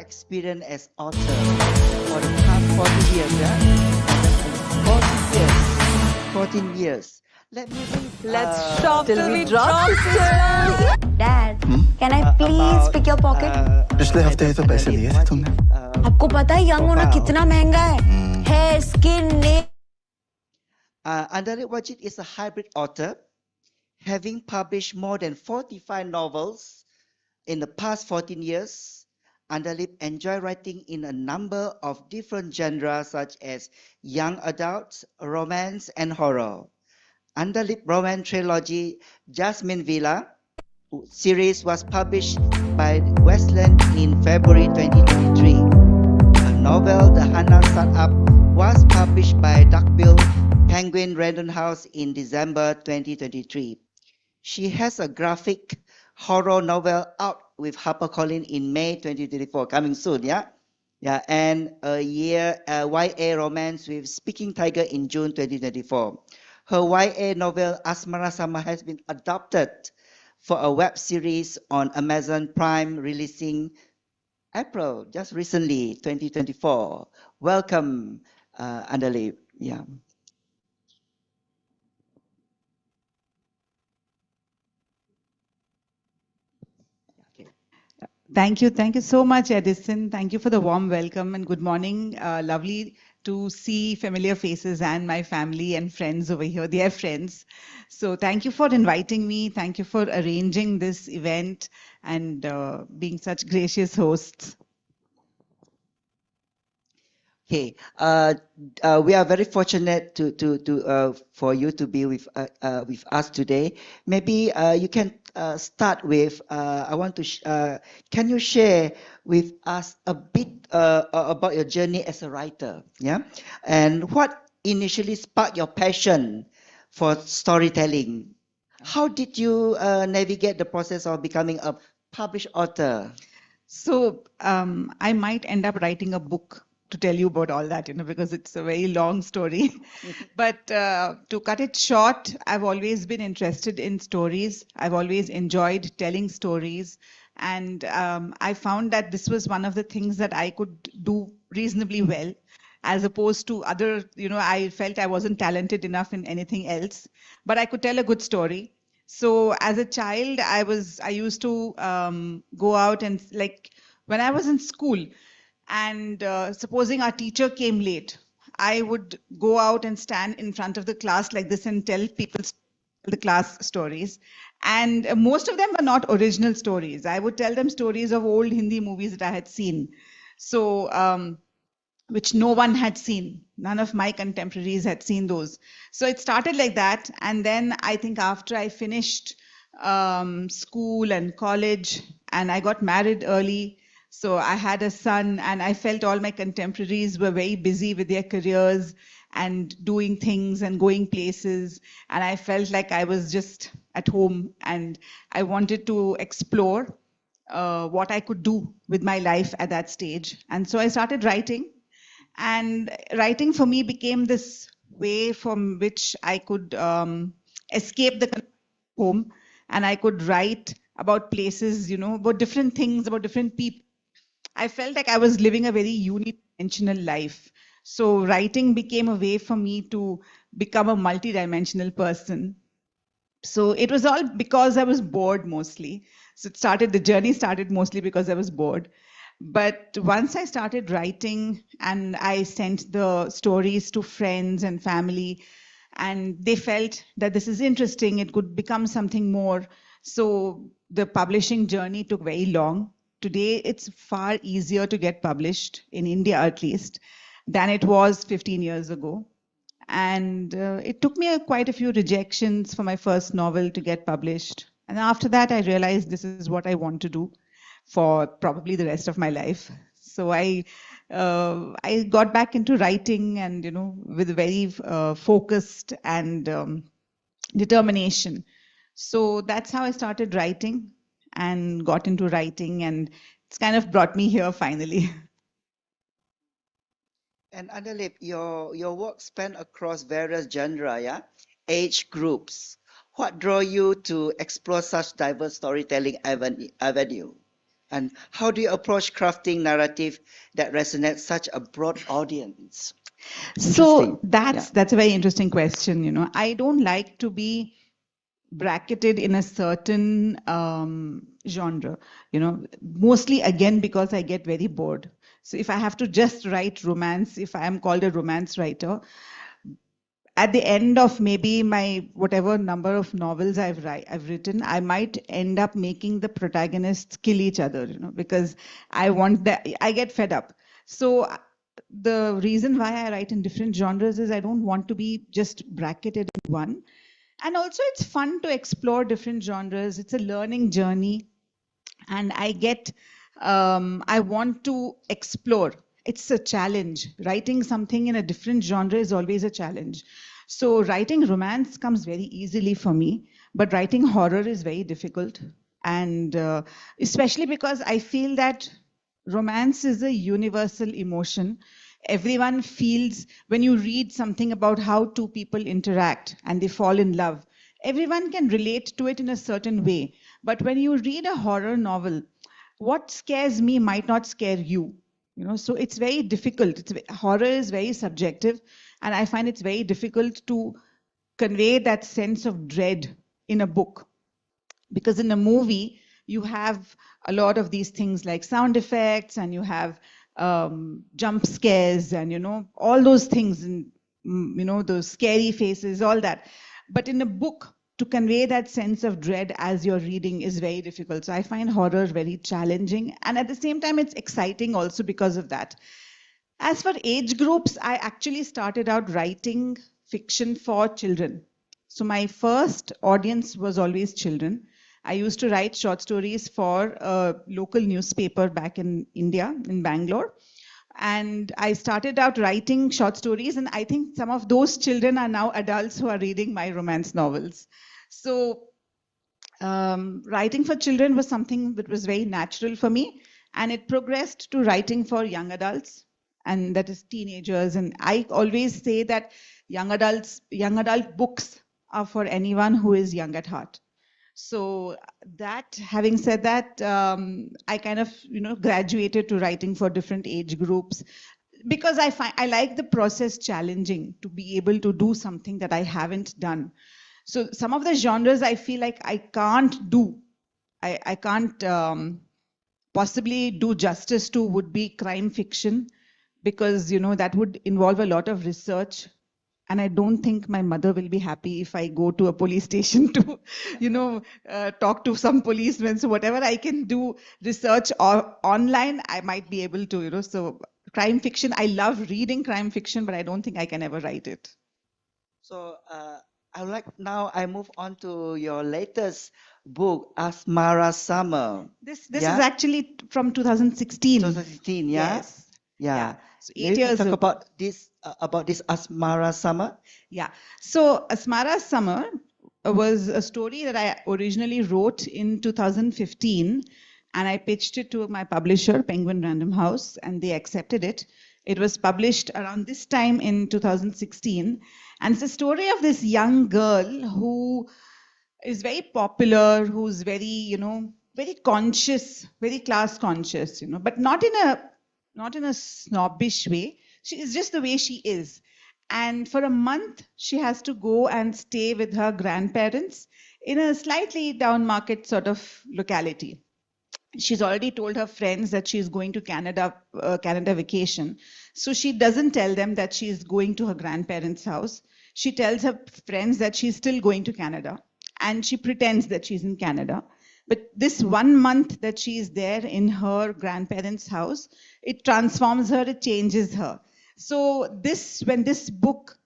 Speaker 14: Experience as author for the past 40 years, yeah? 14 years. Let me read.
Speaker 12: Let's shop till we drop.
Speaker 11: Dad, can I please pick your pocket?
Speaker 10: पिछले हफ्ते ही तो पैसे दिए थे तुमने।
Speaker 11: आपको पता है यंग होना कितना महंगा है? Hair, skin, nail.
Speaker 14: Andaleeb Wajid is a hybrid author, having published more than 45 novels in the past 14 years. Andaleeb enjoys writing in a number of different genres such as young adults, romance, and horror. Andaleeb romance trilogy Jasmine Villa series was published by Westland in February 2023. A novel, The Hana Startup, was published by Duckbill Penguin Random House in December 2023. She has a graphic horror novel out with HarperCollins in May 2024, coming soon, yeah? Yeah, and a YA romance with Speaking Tiger in June 2024. Her YA novel Asmara Sama has been adapted for a web series on Amazon Prime, releasing April, just recently, 2024. Welcome, Andaleeb. Yeah.
Speaker 15: Thank you. Thank you so much, Edison. Thank you for the warm welcome and good morning. Lovely to see familiar faces and my family and friends over here. They are friends. So thank you for inviting me. Thank you for arranging this event and being such gracious hosts.
Speaker 14: Okay, we are very fortunate for you to be with us today. Maybe you can start with. Can you share with us a bit about your journey as a writer? Yeah, and what initially sparked your passion for storytelling? How did you navigate the process of becoming a published author?
Speaker 15: So I might end up writing a book to tell you about all that, because it's a very long story. But to cut it short, I've always been interested in stories. I've always enjoyed telling stories. And I found that this was one of the things that I could do reasonably well, as opposed to other, I felt I wasn't talented enough in anything else, but I could tell a good story. So as a child, I used to go out and, like, when I was in school, and supposing our teacher came late, I would go out and stand in front of the class like this and tell people the class stories. And most of them were not original stories. I would tell them stories of old Hindi movies that I had seen. So, which no one had seen. None of my contemporaries had seen those. So it started like that. And then I think after I finished school and college, and I got married early, so I had a son, and I felt all my contemporaries were very busy with their careers and doing things and going places. And I felt like I was just at home, and I wanted to explore what I could do with my life at that stage. And so I started writing. And writing for me became this way from which I could escape the home, and I could write about places, about different things, about different people. I felt like I was living a very unidimensional life. So writing became a way for me to become a multidimensional person. So it was all because I was bored mostly. So the journey started mostly because I was bored. But once I started writing and I sent the stories to friends and family, and they felt that this is interesting, it could become something more. So the publishing journey took very long. Today, it's far easier to get published, in India at least, than it was 15 years ago. And it took me quite a few rejections for my first novel to get published. And after that, I realized this is what I want to do for probably the rest of my life. So I got back into writing, and with very focused and determination. So that's how I started writing and got into writing, and it's kind of brought me here finally.
Speaker 14: And Andaleeb, your work span across various genres, yeah, age groups. What drew you to explore such diverse storytelling avenue? And how do you approach crafting narrative that resonates such a broad audience?
Speaker 15: So that's a very interesting question. I don't like to be bracketed in a certain genre, mostly again because I get very bored. So if I have to just write romance, if I am called a romance writer, at the end of maybe my whatever number of novels I've written, I might end up making the protagonists kill each other, because I get fed up. So the reason why I write in different genres is I don't want to be just bracketed in one. And also it's fun to explore different genres. It's a learning journey. And I want to explore. It's a challenge. Writing something in a different genre is always a challenge. So writing romance comes very easily for me, but writing horror is very difficult. And especially because I feel that romance is a universal emotion. Everyone feels when you read something about how two people interact and they fall in love, everyone can relate to it in a certain way. But when you read a horror novel, what scares me might not scare you. So it's very difficult. Horror is very subjective, and I find it's very difficult to convey that sense of dread in a book. Because in a movie, you have a lot of these things like sound effects, and you have jump scares, and all those things, and those scary faces, all that. But in a book, to convey that sense of dread as you're reading is very difficult. So I find horror very challenging, and at the same time, it's exciting also because of that. As for age groups, I actually started out writing fiction for children. So my first audience was always children. I used to write short stories for a local newspaper back in India, in Bangalore. And I started out writing short stories, and I think some of those children are now adults who are reading my romance novels. So writing for children was something that was very natural for me, and it progressed to writing for young adults, and that is teenagers. And I always say that young adult books are for anyone who is young at heart. So having said that, I kind of graduated to writing for different age groups, because I like the process challenging, to be able to do something that I haven't done. So some of the genres I feel like I can't do. I can't possibly do justice to would be crime fiction, because that would involve a lot of research. And I don't think my mother will be happy if I go to a police station to, talk to some policemen. So whatever I can do research or online, I might be able to, So crime fiction, I love reading crime fiction, but I don't think I can ever write it.
Speaker 14: So I move on to your latest book, Asmara Summer.
Speaker 15: This is actually from 2016.
Speaker 14: 2016, yeah?
Speaker 15: Yes.
Speaker 14: Yeah.
Speaker 15: So 8 years
Speaker 14: talk
Speaker 15: ago.
Speaker 14: about this Asmara Summer?
Speaker 15: Yeah. So Asmara Summer was a story that I originally wrote in 2015, and I pitched it to my publisher, Penguin Random House, and they accepted it. It was published around this time in 2016, and it's a story of this young girl who is very popular, who's very, very conscious, very class conscious, but not in a snobbish way. She is just the way she is. And for a month, she has to go and stay with her grandparents in a slightly down market sort of locality. She's already told her friends that she's going to Canada vacation. So she doesn't tell them that she's going to her grandparents' house. She tells her friends that she's still going to Canada, and she pretends that she's in Canada. But this 1 month that she is there in her grandparents' house, it transforms her, it changes her. So when this book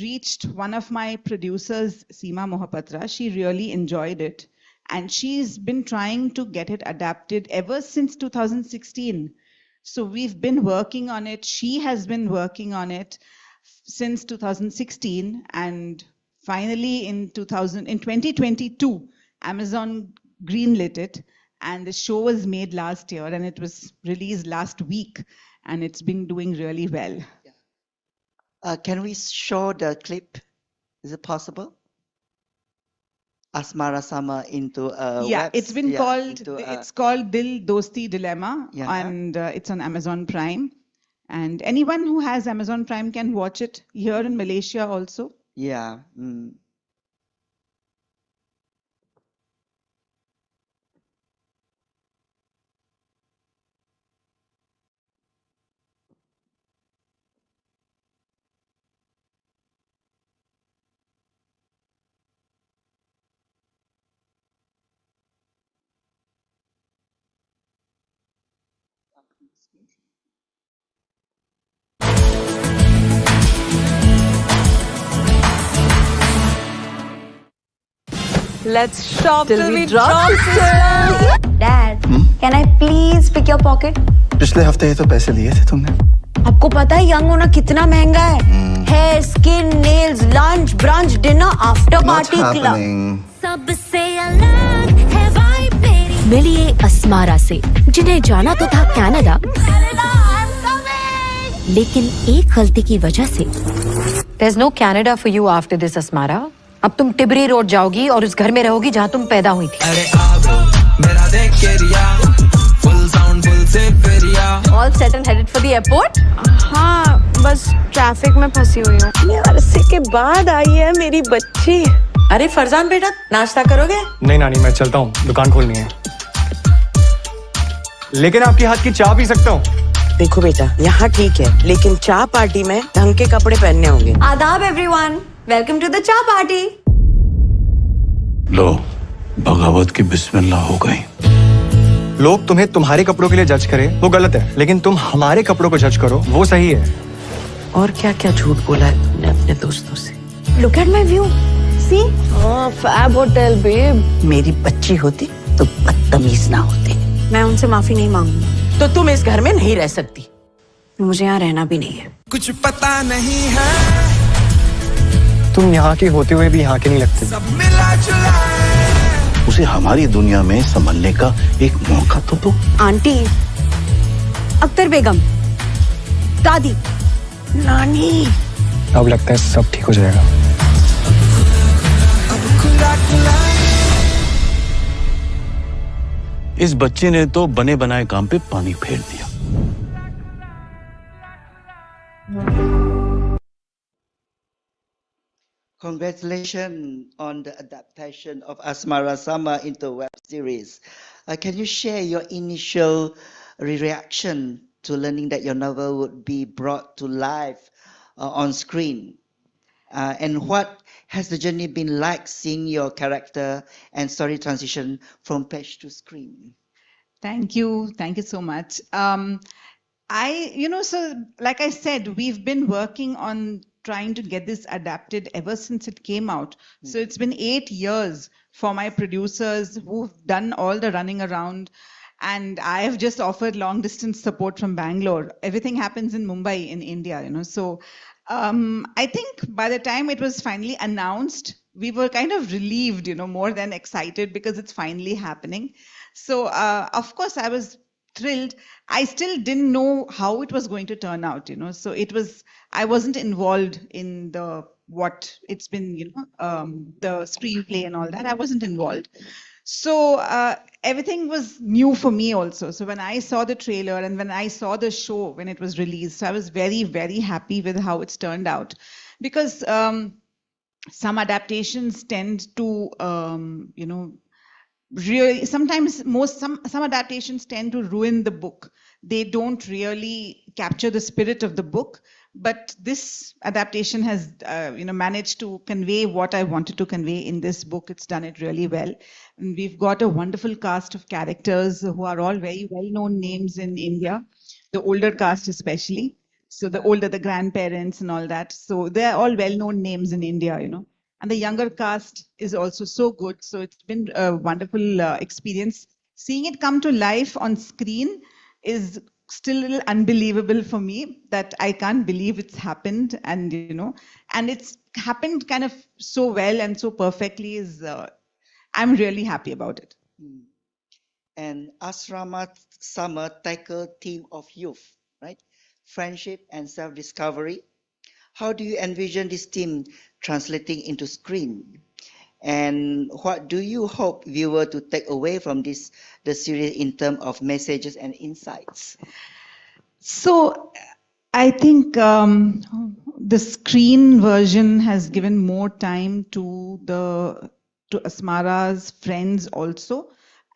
Speaker 15: reached one of my producers, Seema Mohapatra, she really enjoyed it. And she's been trying to get it adapted ever since 2016. So we've been working on it. She has been working on it since 2016. And finally in 2022, Amazon greenlit it, and the show was made last year, and it was released last week, and it's been doing really well.
Speaker 14: Can we show the clip? Is it possible? Asmara Summer into a
Speaker 15: it's called Dil Dosti Dilemma, and it's on Amazon Prime. And anyone who has Amazon Prime can watch it here in Malaysia also.
Speaker 14: Yeah.
Speaker 12: Let's shop
Speaker 13: till we drop,
Speaker 12: sister.
Speaker 16: Dad, can I please pick your pocket?
Speaker 10: पिछले हफ्ते ही तो पैसे दिए थे तुमने।
Speaker 11: आपको पता है यंग होना कितना महंगा है? Hair, skin, nails, lunch, brunch, dinner, after party, club.
Speaker 9: सबसे अलग है वाइब मेरी।
Speaker 11: मिलिए अस्मारा से, जिन्हें जाना तो था कनाडा, लेकिन एक गलती की वजह से There's no Canada for you after this, Asmara. अब तुम टिबरी रोड जाओगी और उस घर में रहोगी जहाँ तुम पैदा हुई थी।
Speaker 12: All set and headed for the airport? हाँ, बस ट्रैफिक में फंसी हुई हूँ।
Speaker 13: ये अरसे के बाद आई है मेरी बच्ची। अरे फरजान बेटा, नाश्ता करोगे?
Speaker 2: नहीं नानी, मैं चलता हूँ, दुकान खोलनी है। लेकिन आपके हाथ की चाय पी सकता हूँ।
Speaker 13: देखो बेटा, यहाँ ठीक है, लेकिन चाय पार्टी में ढंग के कपड़े पहनने होंगे।
Speaker 11: आदाब एवरीवन, वेलकम टू द चाय पार्टी।
Speaker 10: लो, बगावत की बिस्मिल्लाह हो गई।
Speaker 2: लोग तुम्हें तुम्हारे कपड़ों के लिए जज करें वो गलत है, लेकिन तुम हमारे कपड़ों को जज करो वो सही है।
Speaker 13: और क्या क्या झूठ बोला है तुमने अपने दोस्तों से?
Speaker 11: Look at my view. See?
Speaker 12: Oh, fab hotel, babe.
Speaker 13: मेरी बच्ची होती तो बदतमीज ना होती।
Speaker 11: मैं उनसे माफी नहीं मांगूंगी।
Speaker 13: तो तुम इस घर में नहीं रह सकती।
Speaker 11: मुझे यहाँ रहना भी नहीं है।
Speaker 1: कुछ पता नहीं है,
Speaker 2: तुम यहाँ की होते हुए भी यहाँ की नहीं लगती।
Speaker 1: सब मिला जुला है।
Speaker 10: उसे हमारी दुनिया में संभलने का एक मौका तो दो।
Speaker 11: आंटी, अख्तर बेगम, दादी,
Speaker 13: नानी।
Speaker 2: अब लगता है सब ठीक हो जाएगा।
Speaker 1: अब खुला खुला
Speaker 10: इस बच्चे ने तो बने बनाए काम पे पानी फेर दिया।
Speaker 14: Congratulations on the adaptation of Asmara Sama into a web series. Can you share your initial reaction to learning that your novel would be brought to life on screen? And what has the journey been like seeing your character and story transition from page to screen?
Speaker 15: Thank you so much. So like I said, we've been working on trying to get this adapted ever since it came out. So it's been 8 years for my producers who've done all the running around, and I have just offered long distance support from Bangalore. Everything happens in Mumbai in India, So I think by the time it was finally announced, we were kind of relieved, more than excited, because it's finally happening. So of course I was thrilled. I still didn't know how it was going to turn out, So I wasn't involved in what it's been, the screenplay and all that. I wasn't involved. So everything was new for me also. So when I saw the trailer and when I saw the show when it was released, I was very, very happy with how it's turned out. Because some adaptations tend to, really, sometimes some adaptations tend to ruin the book. They don't really capture the spirit of the book. But this adaptation has, managed to convey what I wanted to convey in this book. It's done it really well. And we've got a wonderful cast of characters who are all very well-known names in India, the older cast especially. So the grandparents and all that. So they're all well-known names in India, And the younger cast is also so good. So it's been a wonderful experience. Seeing it come to life on screen is still a little unbelievable for me, that I can't believe it's happened, and and it's happened kind of so well and so perfectly. I'm really happy about it.
Speaker 14: And Asrama Summer tackled theme of youth, right? Friendship and self-discovery. How do you envision this theme translating into screen? And what do you hope viewer to take away from the series in terms of messages and insights?
Speaker 15: So I think the screen version has given more time to Asmara's friends also,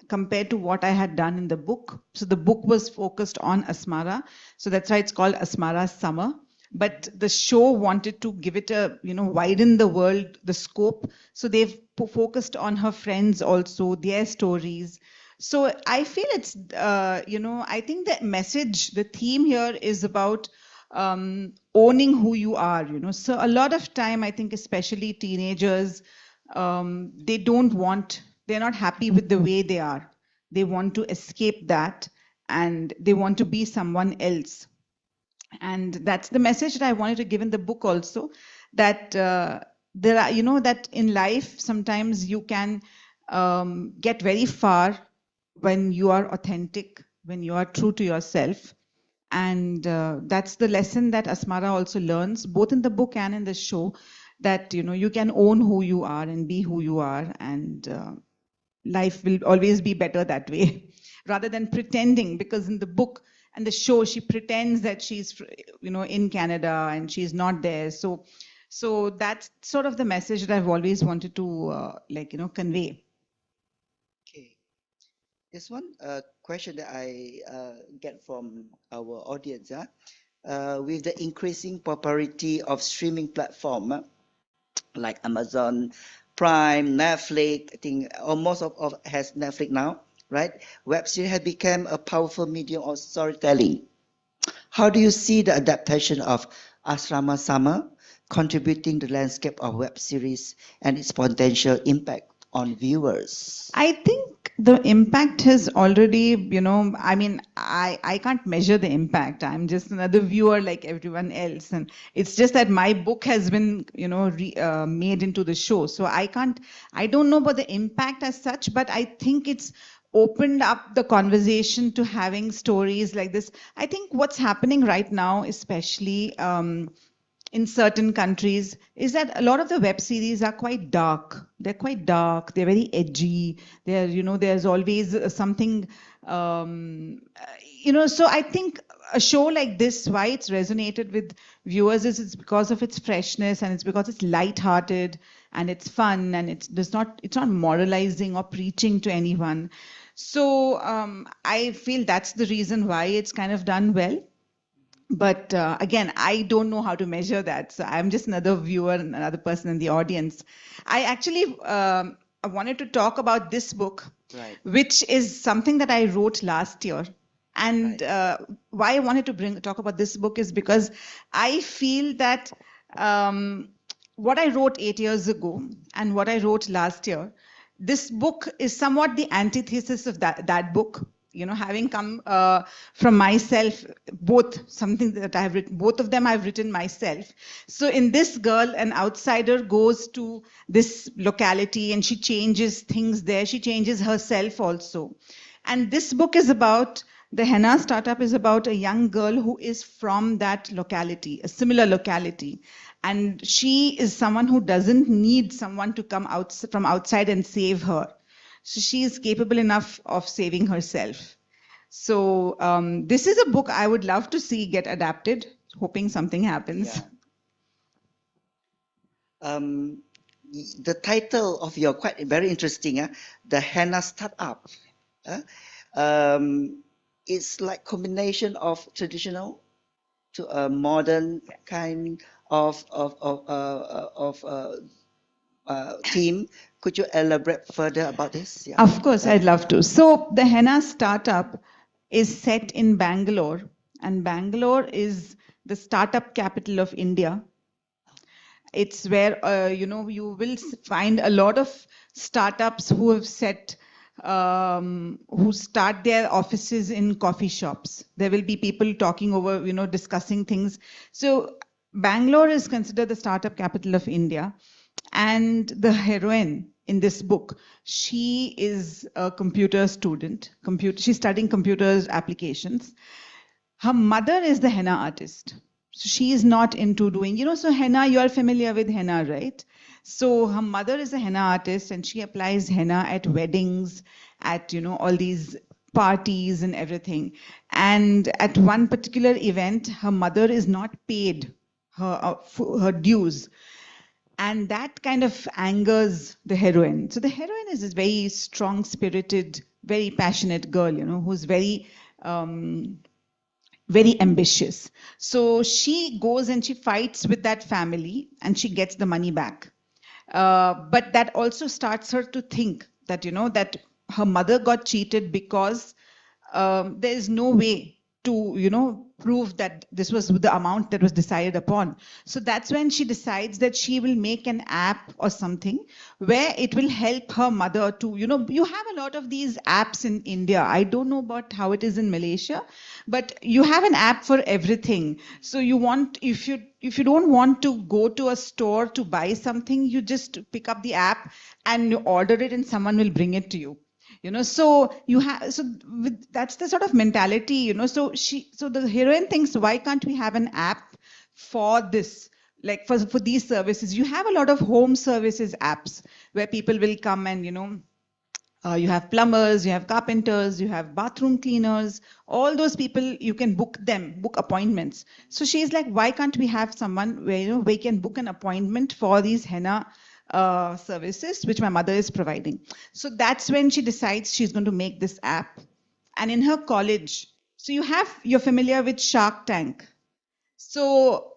Speaker 15: compared to what I had done in the book. So the book was focused on Asmara. So that's why it's called Asmara Summer. But the show wanted to give it a, widen the world, the scope. So they've focused on her friends also, their stories. So I feel it's, I think the message, the theme here is about owning who you are, So a lot of time, I think, especially teenagers, they're not happy with the way they are. They want to escape that and they want to be someone else. And that's the message that I wanted to give in the book also, that there are, that in life, sometimes you can get very far when you are authentic, when you are true to yourself. And that's the lesson that Asmara also learns, both in the book and in the show, that, you can own who you are and be who you are, and life will always be better that way, rather than pretending, because in the book and the show, she pretends that she's, in Canada and she's not there. So that's sort of the message that I've always wanted to, convey.
Speaker 14: There's one question that I get from our audience. With the increasing popularity of streaming platform like Amazon Prime, Netflix, I think almost of has Netflix now, right? Web series has become a powerful medium of storytelling. How do you see the adaptation of Asrama Sama contributing the landscape of web series and its potential impact on viewers?
Speaker 15: I think the impact has already, I can't measure the impact. I'm just another viewer like everyone else. And it's just that my book has been, made into the show. So I don't know about the impact as such, but I think it's opened up the conversation to having stories like this. I think what's happening right now, especially in certain countries, is that a lot of the web series are quite dark. They're quite dark. They're very edgy. They're, there's always something, so I think a show like this, why it's resonated with viewers is it's because of its freshness, and it's because it's light-hearted and it's fun, and it's not moralizing or preaching to anyone. So I feel that's the reason why it's kind of done well. But again, I don't know how to measure that. So I'm just another viewer, another person in the audience. I actually I wanted to talk about this book, which is something that I wrote last year. And why I wanted to talk about this book is because I feel that what I wrote 8 years ago and what I wrote last year, this book is somewhat the antithesis of that book. Having come from myself, something that I've written, both of them I've written myself. So in this girl, an outsider goes to this locality and she changes things there. She changes herself also. And this book is about, the Henna startup is about a young girl who is from that locality, a similar locality. And she is someone who doesn't need someone to come out from outside and save her. So she is capable enough of saving herself. So this is a book I would love to see get adapted, hoping something happens.
Speaker 14: Yeah. The title of your quite very interesting, the Henna Startup. It's like combination of traditional to a modern kind of theme. Could you elaborate further about this? Yeah.
Speaker 15: Of course, I'd love to. So the Henna Startup is set in Bangalore, and Bangalore is the startup capital of India. It's where, you will find a lot of startups who have who start their offices in coffee shops. There will be people talking over, discussing things. So Bangalore is considered the startup capital of India. And the heroine in this book, she is a computer student. She's studying computers applications. Her mother is the henna artist. So she is not into doing, so henna, you are familiar with henna, right? So her mother is a henna artist and she applies henna at weddings, at, all these parties and everything. And at one particular event, her mother is not paid her dues. And that kind of angers the heroine. So the heroine is this very strong-spirited, very passionate girl, who's very, very ambitious. So she goes and she fights with that family and she gets the money back. But that also starts her to think that, that her mother got cheated because there is no way to, you know, prove that this was the amount that was decided upon. So that's when she decides that she will make an app or something where it will help her mother to, you know, you have a lot of these apps in India. I don't know about how it is in Malaysia, but you have an app for everything. So you want, if you don't want to go to a store to buy something, you just pick up the app and you order it and someone will bring it to you. You know, so you have, so that's the sort of mentality, you know. So the heroine thinks, why can't we have an app for this, like for these services? You have a lot of home services apps where people will come and, you know, you have plumbers, you have carpenters, you have bathroom cleaners, all those people, you can book appointments. So she's like, why can't we have someone where, you know, we can book an appointment for these henna services, which my mother is providing. So that's when she decides she's going to make this app. And in her college, so you're familiar with Shark Tank. So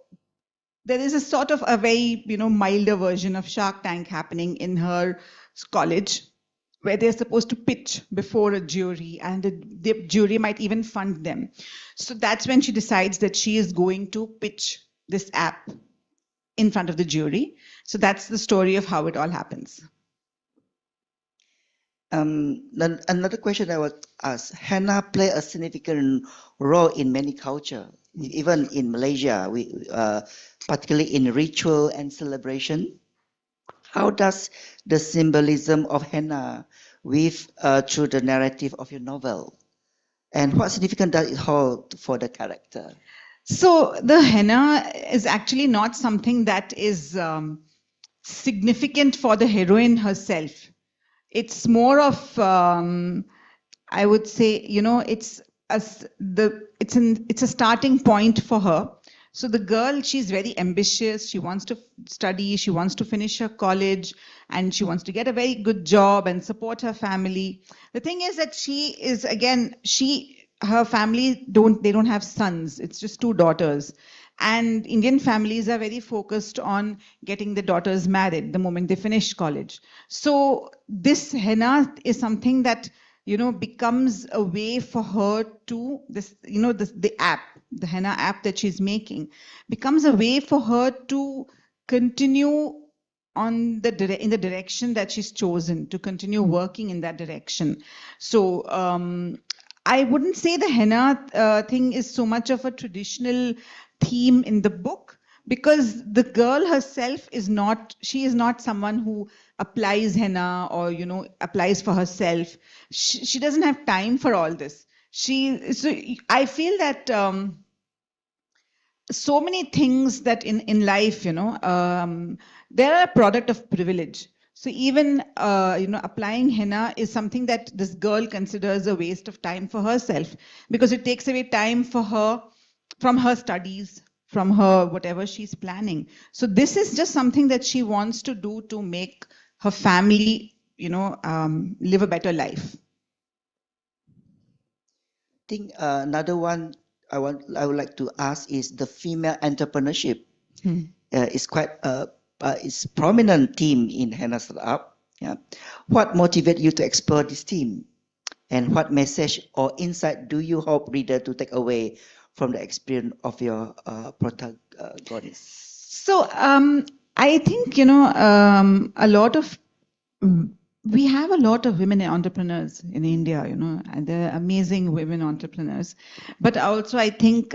Speaker 15: there is a sort of a very, you know, milder version of Shark Tank happening in her college, where they're supposed to pitch before a jury, and the jury might even fund them. So that's when she decides that she is going to pitch this app in front of the jury. So that's the story of how it all happens.
Speaker 14: Then another question I would ask: henna play a significant role in many cultures, even in Malaysia, particularly in ritual and celebration. How does the symbolism of henna weave through the narrative of your novel, and what significance does it hold for the character?
Speaker 15: So the henna is actually not something that is significant for the heroine herself. It's more of, I would say, you know, it's a starting point for her. So the girl, she's very ambitious. She wants to study. She wants to finish her college, and she wants to get a very good job and support her family. The thing is that she is, again, her family don't have sons. It's just 2 daughters. And Indian families are very focused on getting the daughters married the moment they finish college. So this henna is something that, you know, becomes a way for her to, this, you know, the app, the henna app that she's making, becomes a way for her to continue in the direction that she's chosen, to continue working in that direction. So I wouldn't say the henna thing is so much of a traditional theme in the book, because the girl herself is not someone who applies henna or, you know, applies for herself. She doesn't have time for all this. So I feel that so many things that in life, you know, they're a product of privilege. So even, you know, applying henna is something that this girl considers a waste of time for herself, because it takes away time for her from her studies, from her whatever she's planning. So this is just something that she wants to do to make her family, you know, live a better life.
Speaker 14: I think another one I would like to ask is the female entrepreneurship. Is quite is prominent theme in henna startup. Yeah. What motivates you to explore this theme, and what message or insight do you hope reader to take away from the experience of your protagonist?
Speaker 15: So I think, you know, we have a lot of women entrepreneurs in India, you know, and they're amazing women entrepreneurs. But also I think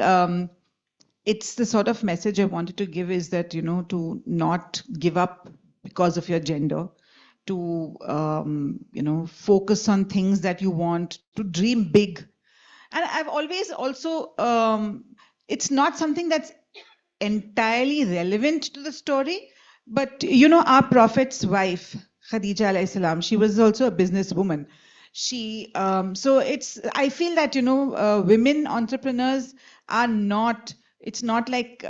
Speaker 15: it's the sort of message I wanted to give is that, you know, to not give up because of your gender, to, you know, focus on things that you want, to dream big. And I've always also, it's not something that's entirely relevant to the story, but, you know, our Prophet's wife, Khadija alayhi salam, she was also a businesswoman. So I feel that, you know, women entrepreneurs are not, it's not like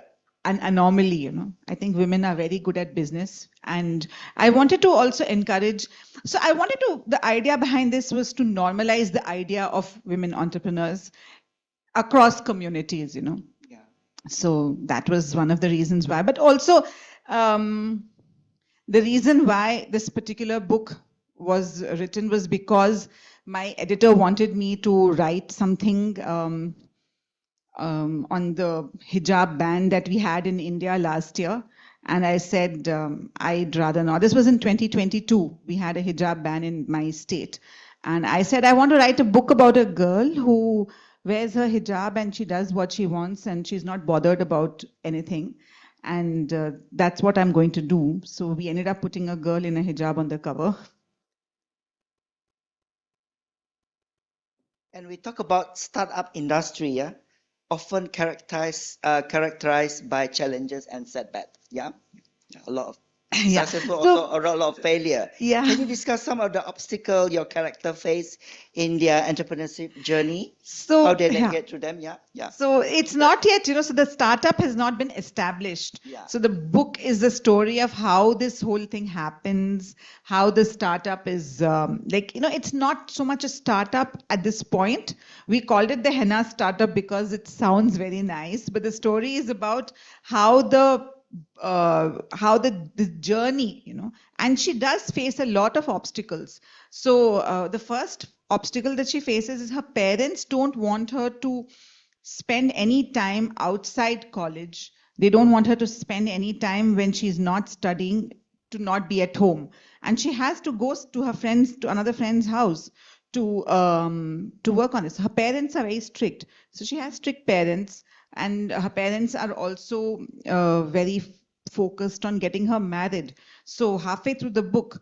Speaker 15: an anomaly, you know. I think women are very good at business. And I wanted to also encourage, the idea behind this was to normalize the idea of women entrepreneurs across communities, you know. Yeah. So that was one of the reasons why. But also, the reason why this particular book was written was because my editor wanted me to write something on the hijab ban that we had in India last year. And I said, I'd rather not. This was in 2022. We had a hijab ban in my state. And I said, I want to write a book about a girl who wears her hijab and she does what she wants and she's not bothered about anything. And that's what I'm going to do. So we ended up putting a girl in a hijab on the cover.
Speaker 14: And we talk about startup industry, yeah, often characterized by challenges and setbacks. Yeah, a lot of successful, also a lot of failure.
Speaker 15: Yeah.
Speaker 14: Can you discuss some of the obstacles your character face in their entrepreneurship journey?
Speaker 15: So
Speaker 14: how they navigate through them? Yeah, yeah.
Speaker 15: So it's not yet, so the startup has not been established.
Speaker 14: Yeah.
Speaker 15: So the book is the story of how this whole thing happens, how the startup is it's not so much a startup at this point. We called it the henna startup because it sounds very nice, but the story is about how the journey, and she does face a lot of obstacles. So the first obstacle that she faces is her parents don't want her to spend any time outside college. They don't want her to spend any time when she's not studying, to not be at home. And she has to go to another friend's house to work on this. Her parents are very strict. So she has strict parents, and her parents are also very focused on getting her married. So halfway through the book,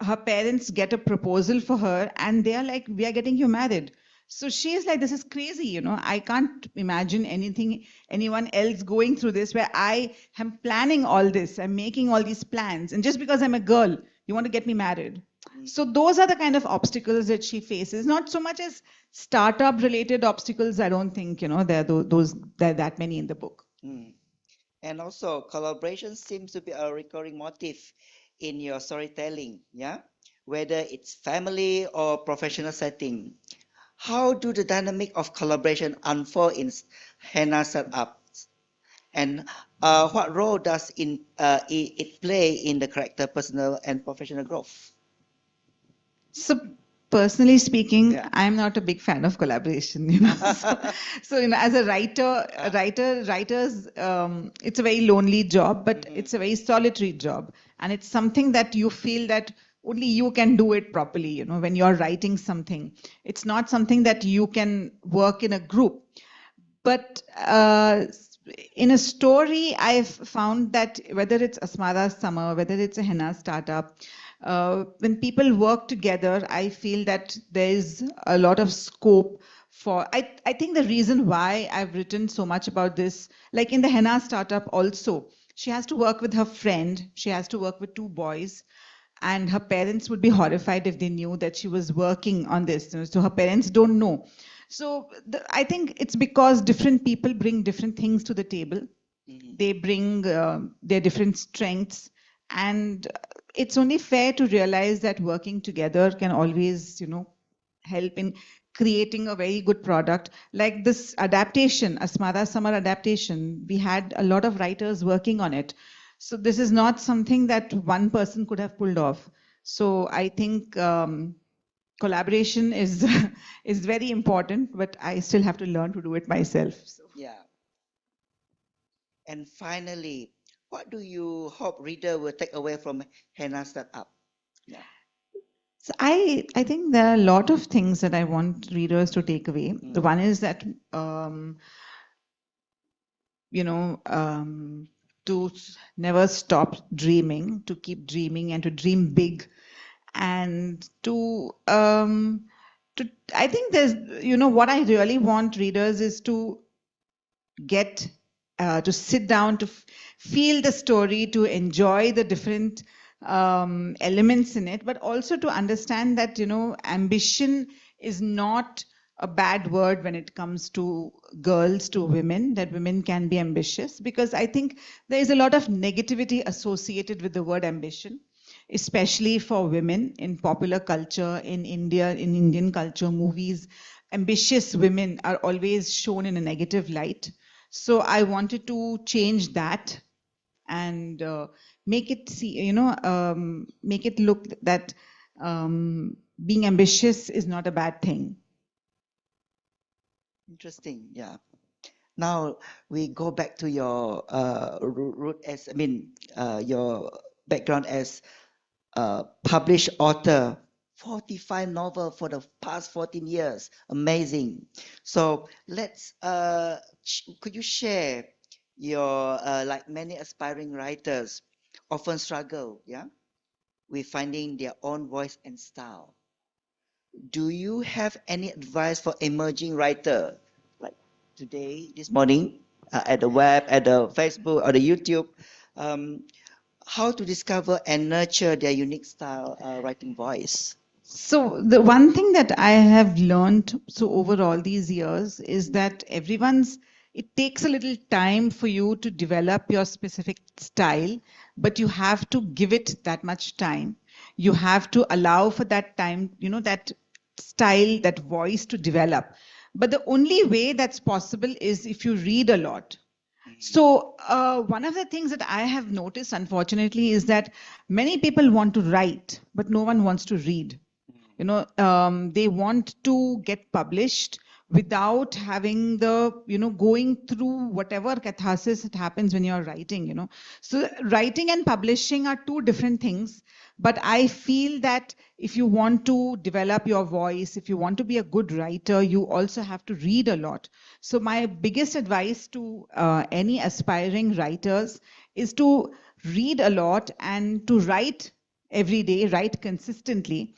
Speaker 15: her parents get a proposal for her and they are like, we are getting you married. So she is like, this is crazy, I can't imagine anyone else going through this where I am planning all this, I'm making all these plans, and just because I'm a girl, you want to get me married. So those are the kind of obstacles that she faces, not so much as startup related obstacles. I don't think, there are that many in the book.
Speaker 14: And also collaboration seems to be a recurring motif in your storytelling, yeah? Whether it's family or professional setting. How do the dynamic of collaboration unfold in henna setups? And what role does it play in the character, personal and professional growth?
Speaker 15: So personally speaking, I'm not a big fan of collaboration. So as a writers, it's a very lonely job, but it's a very solitary job, and it's something that you feel that only you can do it properly. When you're writing something, it's not something that you can work in a group. But in a story, I've found that whether it's Asmara's Summer, whether it's a henna startup, when people work together, I feel that there's a lot of scope for, I think the reason why I've written so much about this, like in the henna startup also, she has to work with her friend, she has to work with two boys, and her parents would be horrified if they knew that she was working on this. So her parents don't know. So I think it's because different people bring different things to the table. They bring their different strengths, and it's only fair to realize that working together can always, help in creating a very good product. Like this adaptation, Asmara Summer adaptation, we had a lot of writers working on it. So this is not something that one person could have pulled off. So I think collaboration is very important, but I still have to learn to do it myself. So.
Speaker 14: Yeah. And finally, what do you hope reader will take away from henna startup? Yeah.
Speaker 15: So I think there are a lot of things that I want readers to take away. The one is that to never stop dreaming, to keep dreaming and to dream big, and I think there's, what I really want readers is to get to sit down, to feel the story, to enjoy the different elements in it, but also to understand that, ambition is not a bad word when it comes to girls, to women, that women can be ambitious, because I think there is a lot of negativity associated with the word ambition, especially for women in popular culture, in India, in Indian culture, movies. Ambitious women are always shown in a negative light. So I wanted to change that and make it make it look that being ambitious is not a bad thing.
Speaker 14: Interesting, yeah. Now we go back to your root as your background as published author. 45 novel for the past 14 years. Amazing. So let's could you share your like many aspiring writers often struggle, yeah, with finding their own voice and style. Do you have any advice for emerging writer like today, this morning, at the web, at the Facebook or the YouTube? How to discover and nurture their unique style writing voice?
Speaker 15: So the one thing that I have learned over all these years is that it takes a little time for you to develop your specific style, but you have to give it that much time. You have to allow for that time, that style, that voice to develop. But the only way that's possible is if you read a lot. So one of the things that I have noticed, unfortunately, is that many people want to write, but no one wants to read. They want to get published without having the, going through whatever catharsis it happens when you're writing, So writing and publishing are two different things. But I feel that if you want to develop your voice, if you want to be a good writer, you also have to read a lot. So my biggest advice to any aspiring writers is to read a lot and to write every day, write consistently.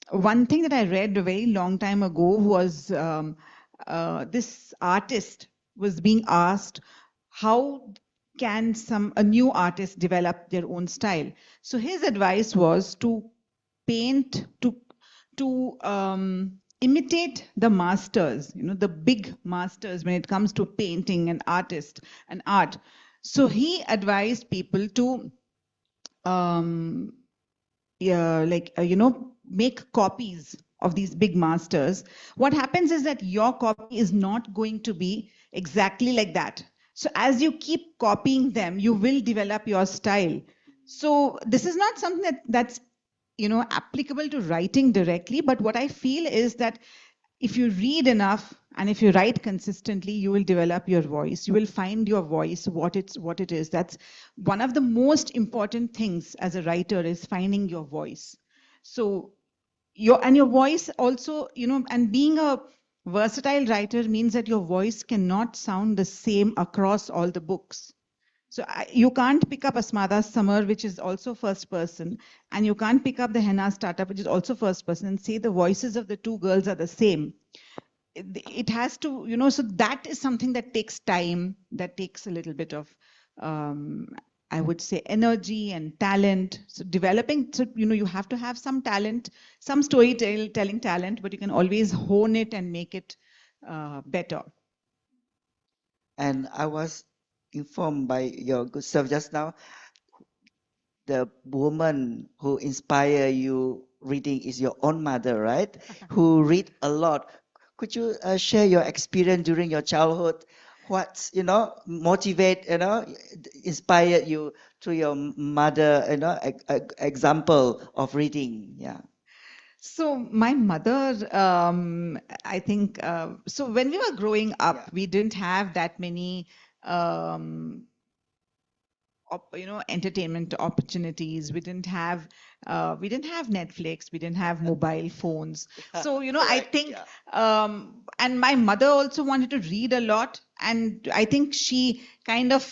Speaker 15: One thing that I read a very long time ago was this artist was being asked, how can a new artist develop their own style? So his advice was to paint, to imitate the masters, the big masters when it comes to painting and artist and art. So he advised people to make copies of these big masters. What happens is that your copy is not going to be exactly like that. So as you keep copying them, you will develop your style. So this is not something that's applicable to writing directly, but what I feel is that if you read enough and if you write consistently, you will develop your voice. You will find your voice, what it is. That's one of the most important things as a writer, is finding your voice. So your voice also, and being a versatile writer means that your voice cannot sound the same across all the books. So you can't pick up Asmada's Summer, which is also first person, and you can't pick up the Henna Startup, which is also first person, and say the voices of the two girls are the same. It has to, so that is something that takes time, that takes a little bit of, I would say, energy and talent. So developing, you have to have some talent, some storytelling talent, but you can always hone it and make it better.
Speaker 14: And I was informed by your good self just now, the woman who inspire you reading is your own mother, right? Who read a lot. Could you share your experience during your childhood? What motivate, inspired you to your mother, example of reading? Yeah.
Speaker 15: So my mother, I think, so when we were growing up, we didn't have that many, entertainment opportunities. We didn't have Netflix. We didn't have mobile phones. So, I think, and my mother also wanted to read a lot. And I think she kind of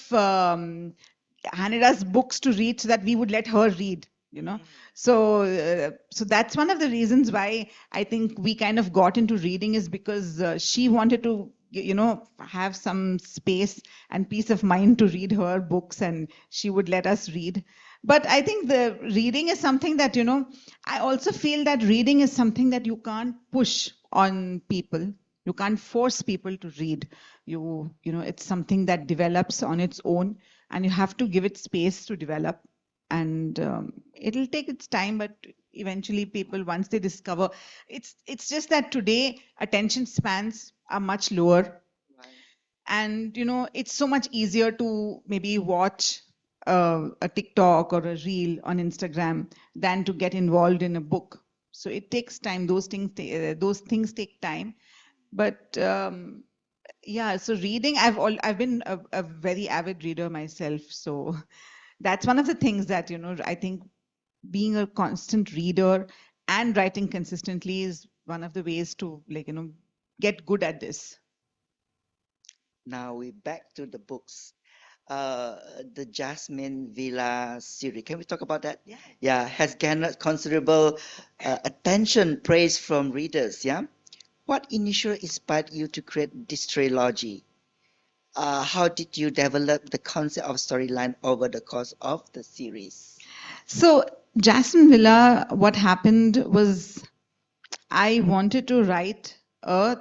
Speaker 15: handed us books to read so that we would let her read. So that's one of the reasons why I think we kind of got into reading, is because she wanted to, have some space and peace of mind to read her books, and she would let us read. But I think the reading is something that, I also feel that reading is something that you can't push on people. You can't force people to read. It's something that develops on its own, and you have to give it space to develop. And it'll take its time, but eventually people, once they discover, it's just that today attention spans are much lower. Right. And, it's so much easier to maybe watch a TikTok or a reel on Instagram than to get involved in a book. So it takes time. Those things take time. But Yeah, so reading, I've been a very avid reader myself. So that's one of the things that, I think being a constant reader and writing consistently is one of the ways to get good at this.
Speaker 14: Now we back to the books. The Jasmine Villa series. Can we talk about that? Yeah, has garnered considerable attention, praise from readers. Yeah, what initially inspired you to create this trilogy? How did you develop the concept of storyline over the course of the series?
Speaker 15: So Jasmine Villa, what happened was I wanted to write a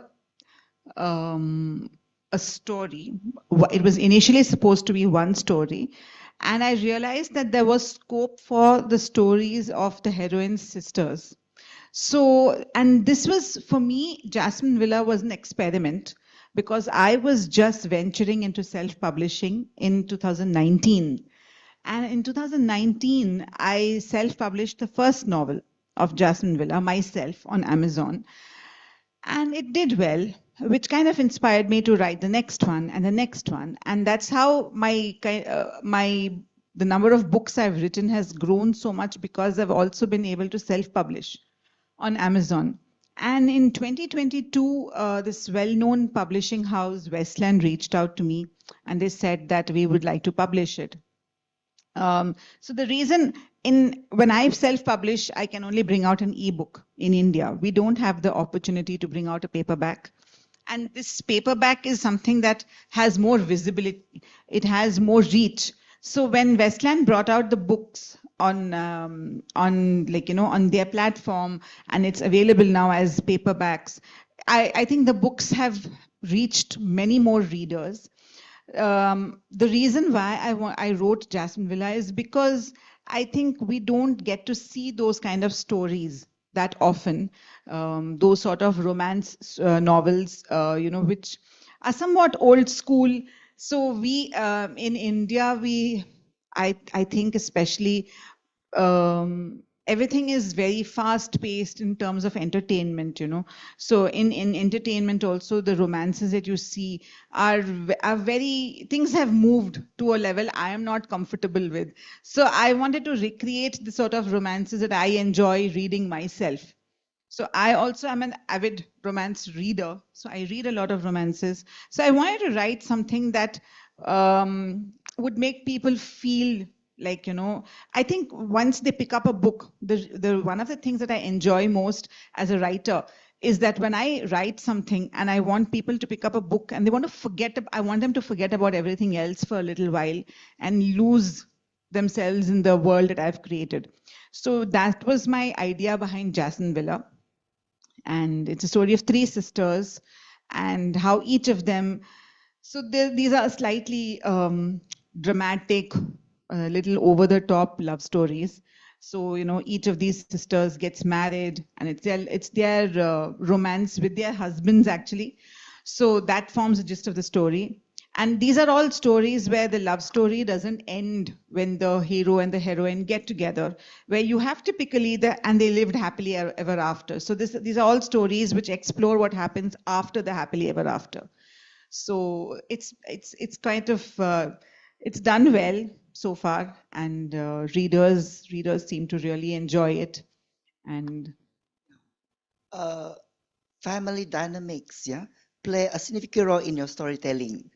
Speaker 15: story. It was initially supposed to be one story, and I realized that there was scope for the stories of the heroine's sisters. So, and this was, for me, Jasmine Villa was an experiment because I was just venturing into self-publishing in 2019. And in 2019, I self-published the first novel of Jasmine Villa myself on Amazon. And it did well, which kind of inspired me to write the next one and the next one. And that's how the number of books I've written has grown so much, because I've also been able to self-publish on Amazon. And in 2022, this well-known publishing house, Westland, reached out to me and they said that we would like to publish it. So the reason when I self-publish, I can only bring out an ebook in India. We don't have the opportunity to bring out a paperback. And this paperback is something that has more visibility. It has more reach. So when Westland brought out the books on their platform, and it's available now as paperbacks, I think the books have reached many more readers. The reason why I wrote Jasmine Villa is because I think we don't get to see those kind of stories that often, those sort of romance novels, which are somewhat old school. So we, in India, I think especially, everything is very fast paced in terms of entertainment, So in entertainment also, the romances that you see are very, things have moved to a level I am not comfortable with. So I wanted to recreate the sort of romances that I enjoy reading myself. So I also am an avid romance reader. So I read a lot of romances. So I wanted to write something that would make people feel like, I think once they pick up a book, one of the things that I enjoy most as a writer is that when I write something and I want people to pick up a book and they want to forget, I want them to forget about everything else for a little while and lose themselves in the world that I've created. So that was my idea behind Jasmine Villa. And it's a story of 3 sisters and how each of them, so these are slightly dramatic, little over-the-top love stories. So, each of these sisters gets married and it's their romance with their husbands, actually. So that forms the gist of the story. And these are all stories where the love story doesn't end when the hero and the heroine get together, where you have typically and they lived happily ever after. So these are all stories which explore what happens after the happily ever after. So it's kind of, it's done well so far, and readers seem to really enjoy it. And
Speaker 14: family dynamics, play a significant role in your storytelling.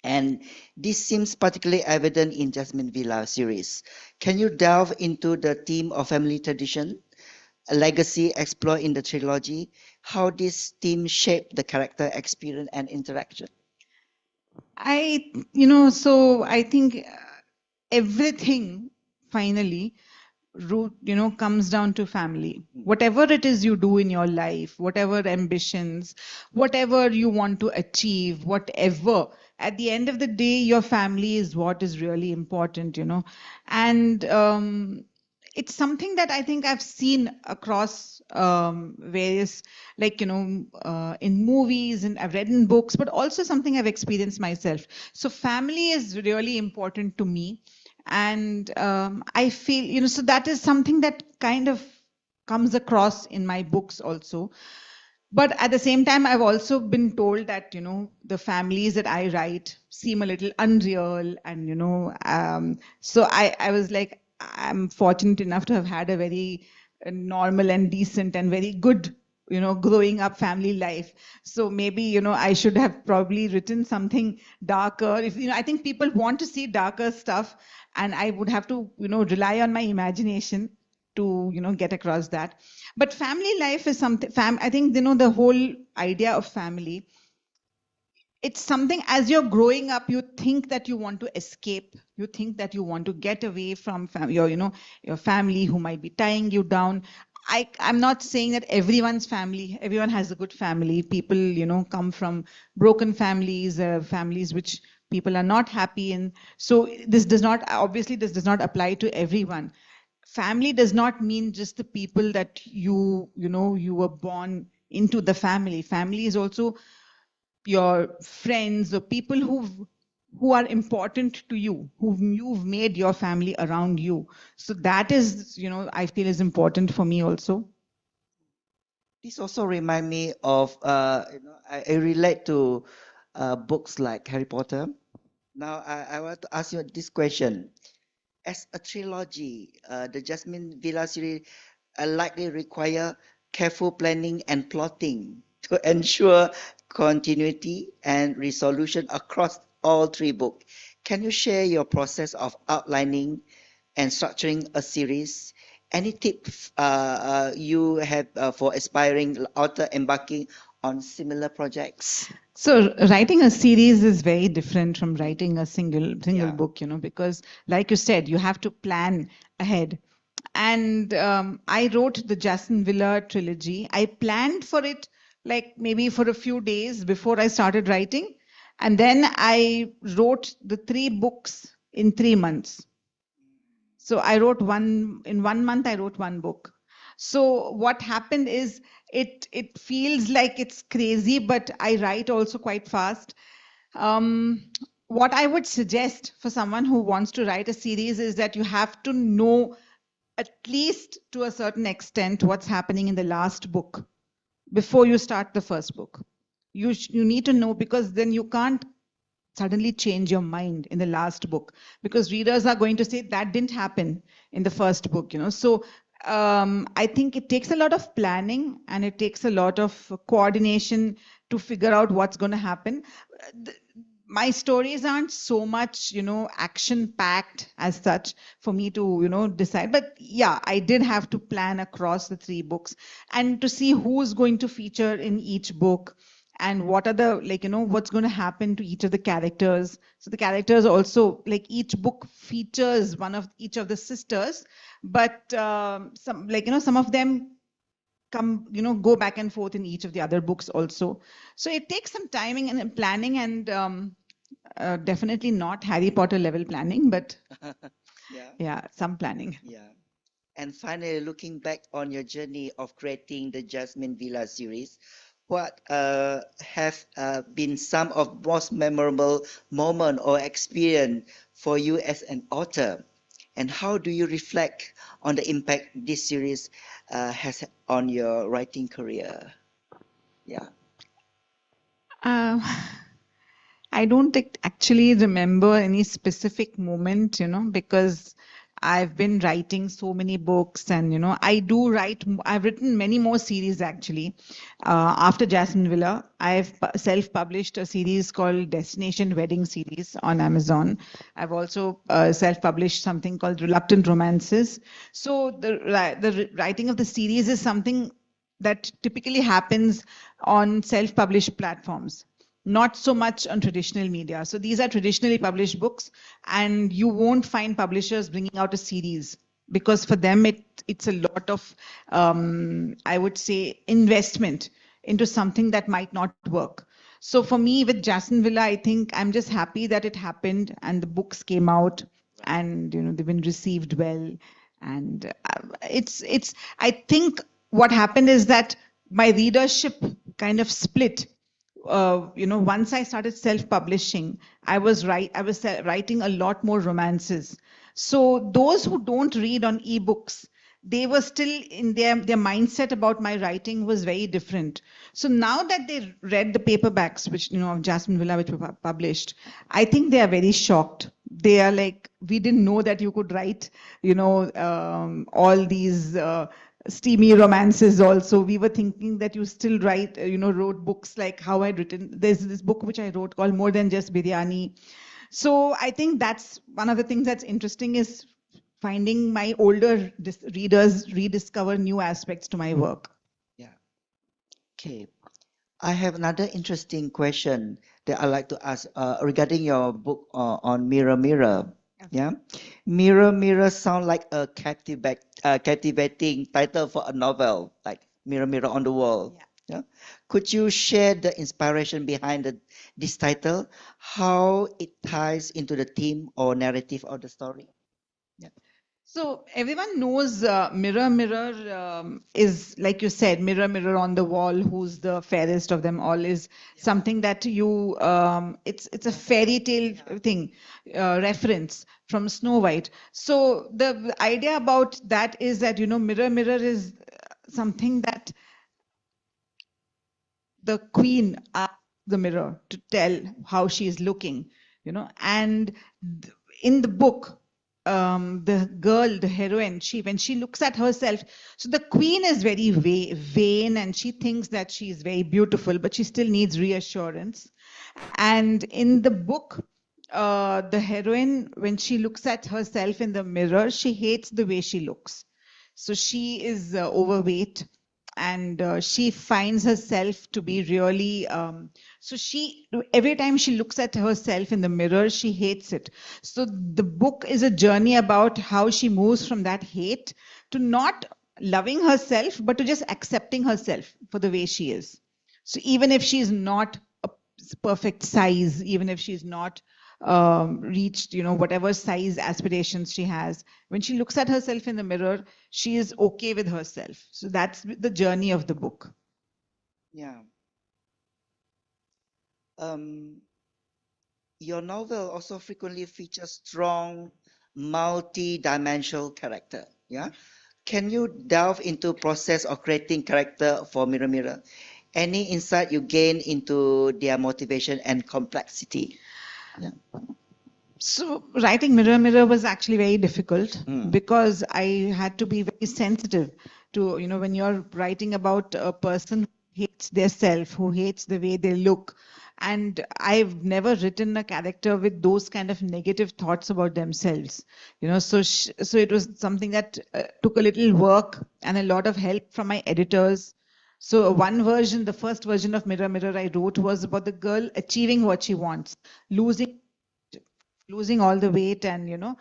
Speaker 14: And this seems particularly evident in Jasmine Villa series. Can you delve into the theme of family tradition, a legacy explored in the trilogy, how this theme shaped the character experience and interaction?
Speaker 15: So I think everything finally comes down to family. Whatever it is you do in your life, whatever ambitions, whatever you want to achieve, whatever, at the end of the day, your family is what is really important, And it's something that I think I've seen across various, in movies, and I've read in books, but also something I've experienced myself. So family is really important to me. And I feel, so that is something that kind of comes across in my books also. But at the same time, I've also been told that, the families that I write seem a little unreal. And, so I was like, I'm fortunate enough to have had a very normal and decent and very good, growing up family life. So maybe, I should have probably written something darker. I think people want to see darker stuff, and I would have to, rely on my imagination to, get across that. But family life is something, I think, the whole idea of family, it's something, as you're growing up, you think that you want to escape. You think that you want to get away from your family who might be tying you down. I'm not saying that everyone has a good family. People, come from broken families, families which people are not happy in. So this does not apply to everyone. Family does not mean just the people that you were born into the family. Family is also your friends or people who are important to you, whom you've made your family around you. So that is, I feel is important for me also.
Speaker 14: This also remind me of, I relate to books like Harry Potter. Now, I want to ask you this question. As a trilogy, the Jasmine Villa series likely require careful planning and plotting to ensure continuity and resolution across all three books. Can you share your process of outlining and structuring a series? Any tips you have for aspiring author embarking on similar projects?
Speaker 15: So writing a series is very different from writing a single book, because like you said, you have to plan ahead. And I wrote the Jasmine Villa trilogy. I planned for it like maybe for a few days before I started writing. And then I wrote the 3 books in 3 months. So I wrote in 1 month, I wrote 1 book. So what happened is it feels like it's crazy, but I write also quite fast. What I would suggest for someone who wants to write a series is that you have to know at least to a certain extent what's happening in the last book before you start the first book. You need to know, because then you can't suddenly change your mind in the last book, because readers are going to say that didn't happen in the first book. So I think it takes a lot of planning and it takes a lot of coordination to figure out what's going to happen. My stories aren't so much, action packed as such for me to, decide. But yeah, I did have to plan across the 3 books and to see who's going to feature in each book and what are the, what's going to happen to each of the characters. So the characters also, each book features one of each of the sisters, but some of them come, go back and forth in each of the other books also. So it takes some timing and planning, and definitely not Harry Potter level planning, but yeah, some planning.
Speaker 14: Yeah. And finally, looking back on your journey of creating the Jasmine Villa series, what have been some of most memorable moment or experience for you as an author? And how do you reflect on the impact this series has on your writing career? Yeah.
Speaker 15: I don't actually remember any specific moment, because I've been writing so many books, and I've written many more series actually. After Jasmine Villa, I've self-published a series called Destination Wedding Series on Amazon. I've also self-published something called Reluctant Romances. So the writing of the series is something that typically happens on self-published platforms, not so much on traditional media. So these are traditionally published books, and you won't find publishers bringing out a series, because for them it's a lot of, I would say, investment into something that might not work. So for me with Jasmine Villa, I think I'm just happy that it happened and the books came out, and they've been received well. And I think what happened is that my readership kind of split. Once I started self-publishing, I was writing a lot more romances. So those who don't read on ebooks, they were still in their mindset about my writing was very different. So now that they read the paperbacks, which, of Jasmine Villa, which were published, I think they are very shocked. They are like, we didn't know that you could write, all these steamy romances also. We were thinking that you still write, wrote books like how I'd written. There's this book which I wrote called More Than Just Biryani. So I think that's one of the things that's interesting is finding my older readers rediscover new aspects to my work.
Speaker 14: Yeah. Okay. I have another interesting question that I'd like to ask regarding your book on Mirror Mirror. Yeah. Mirror Mirror sound like a captivating title for a novel, like Mirror Mirror on the Wall. Yeah. Could you share the inspiration behind this title, how it ties into the theme or narrative of the story? Yeah.
Speaker 15: So everyone knows Mirror Mirror is, like you said, Mirror Mirror on the Wall, who's the fairest of them all, is something that you, it's a fairy tale thing, reference from Snow White. So the idea about that is that, Mirror Mirror is something that the queen asks the mirror to tell how she is looking, and in the book, the girl, the heroine, when she looks at herself, so the queen is very vain and she thinks that she is very beautiful, but she still needs reassurance. And in the book, the heroine, when she looks at herself in the mirror, she hates the way she looks. So she is overweight, and she finds herself to be really, so every time she looks at herself in the mirror, she hates it. So the book is a journey about how she moves from that hate to not loving herself, but to just accepting herself for the way she is. So even if she's not a perfect size, even if she's not reached, whatever size aspirations she has, when she looks at herself in the mirror, she is okay with herself. So that's the journey of the book.
Speaker 14: Yeah. Your novel also frequently features strong, multi-dimensional character. Yeah. Can you delve into process of creating character for Mirror Mirror? Any insight you gain into their motivation and complexity? Yeah.
Speaker 15: So writing Mirror Mirror was actually very difficult because I had to be very sensitive to, when you're writing about a person who hates their self, who hates the way they look. And I've never written a character with those kind of negative thoughts about themselves, so it was something that took a little work and a lot of help from my editors. So the first version of Mirror Mirror I wrote was about the girl achieving what she wants, losing all the weight and,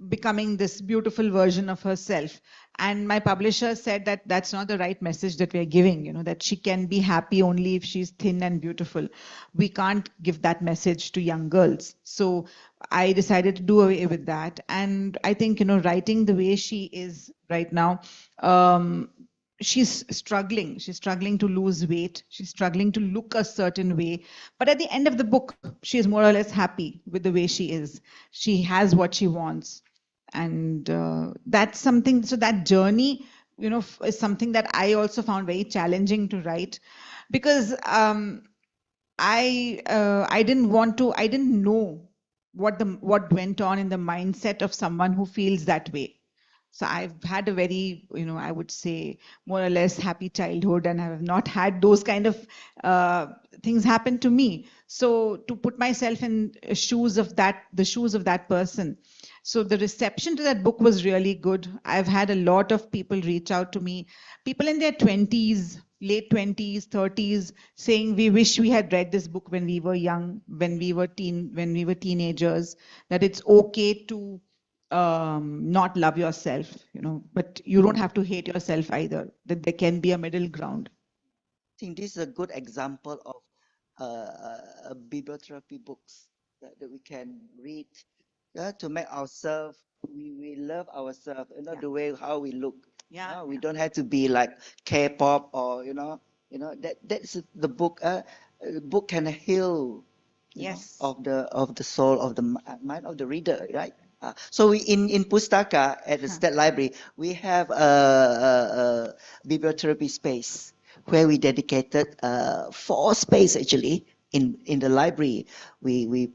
Speaker 15: becoming this beautiful version of herself. And my publisher said that that's not the right message that we're giving, that she can be happy only if she's thin and beautiful. We can't give that message to young girls. So I decided to do away with that. And I think, writing the way she is right now, she's struggling to lose weight, she's struggling to look a certain way, but at the end of the book she is more or less happy with the way she is. She has what she wants, and that's something. So that journey, is something that I also found very challenging to write, because I didn't know what went on in the mindset of someone who feels that way. So I've had a very, I would say, more or less happy childhood, and I have not had those kind of things happen to me. So to put myself in the shoes of that person. So the reception to that book was really good. I've had a lot of people reach out to me, people in their 20s, late 20s, 30s, saying we wish we had read this book when we were young, when we were teenagers, that it's okay to not love yourself, but you don't have to hate yourself either, that there can be a middle ground.
Speaker 14: I think this is a good example of bibliotherapy books that we can read to make ourselves, we love ourselves, the way how we look.
Speaker 15: Yeah.
Speaker 14: We don't have to be like K-pop or, that's the book. Book can heal
Speaker 15: yes
Speaker 14: of the soul, of the mind of the reader, right? So we in Pustaka at the State Library, we have a bibliotherapy space where we dedicated 4 space actually in the library. We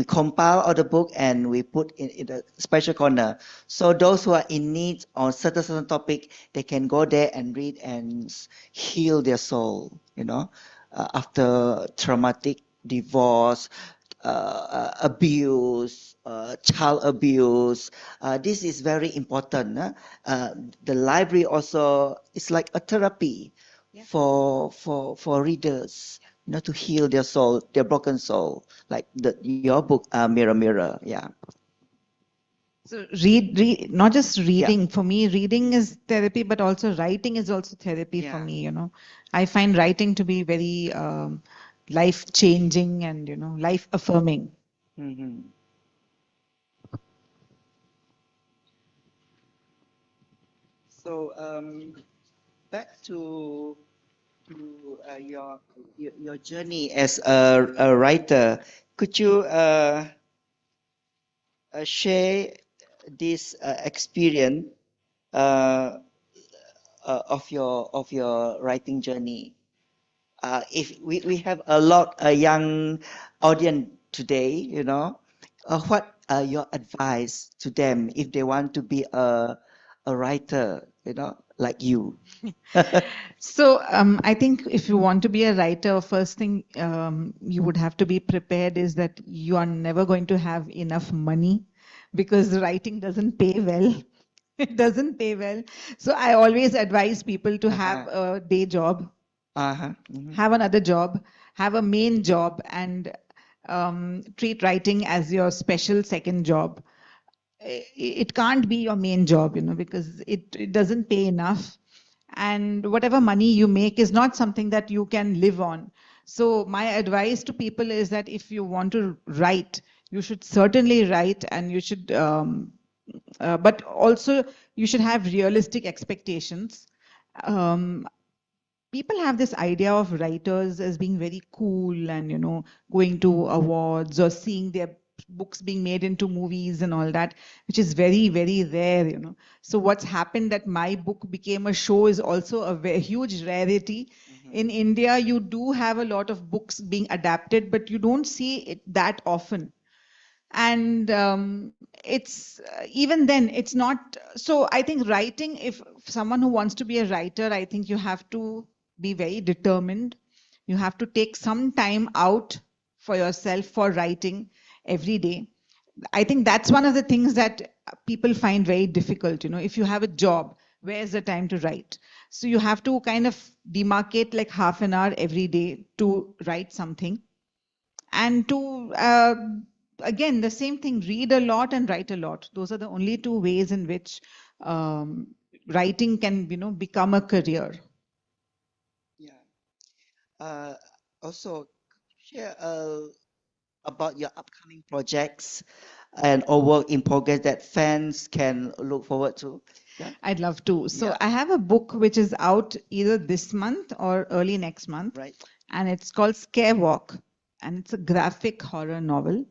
Speaker 14: compile all the book and we put in a special corner. So those who are in need on certain topic, they can go there and read and heal their soul. You know, after traumatic divorce, abuse, child abuse. This is very important. The library also is like a therapy for readers, you know, to heal their soul, their broken soul, like your book, Mirror Mirror. Yeah.
Speaker 15: So read, not just reading. For me, reading is therapy, but also writing is also therapy for me. You know, I find writing to be very life changing and life affirming.
Speaker 14: Mm-hmm. So back to your journey as a writer, could you share this experience of your writing journey? If we have a lot a young audience today, you know, what are your advice to them if they want to be a writer, you know, like you?
Speaker 15: So I think if you want to be a writer, first thing you would have to be prepared is that you are never going to have enough money because writing doesn't pay well. It doesn't pay well. So I always advise people to have a day job, have another job, have a main job, and treat writing as your special second job. It can't be your main job, you know, because it doesn't pay enough. And whatever money you make is not something that you can live on. So my advice to people is that if you want to write, you should certainly write, and you should, but also you should have realistic expectations. People have this idea of writers as being very cool and, you know, going to awards or seeing their books being made into movies and all that, which is very, very rare, you know. So what's happened that my book became a show is also a very huge rarity. In India, you do have a lot of books being adapted, but you don't see it that often. And it's even then, it's not. So I think writing, if someone who wants to be a writer, I think you have to be very determined. You have to take some time out for yourself for writing every day. I think that's one of the things that people find very difficult. You know, if you have a job, where's the time to write? So you have to kind of demarcate like half an hour every day to write something. And to, again, the same thing, read a lot and write a lot. Those are the only 2 ways in which writing can, you know, become a career.
Speaker 14: Yeah. Also, share about your upcoming projects and or work in progress that fans can look forward to. Yeah.
Speaker 15: I'd love to. So I have a book which is out either this month or early next month.
Speaker 14: Right.
Speaker 15: And it's called Scare Walk. And it's a graphic horror novel.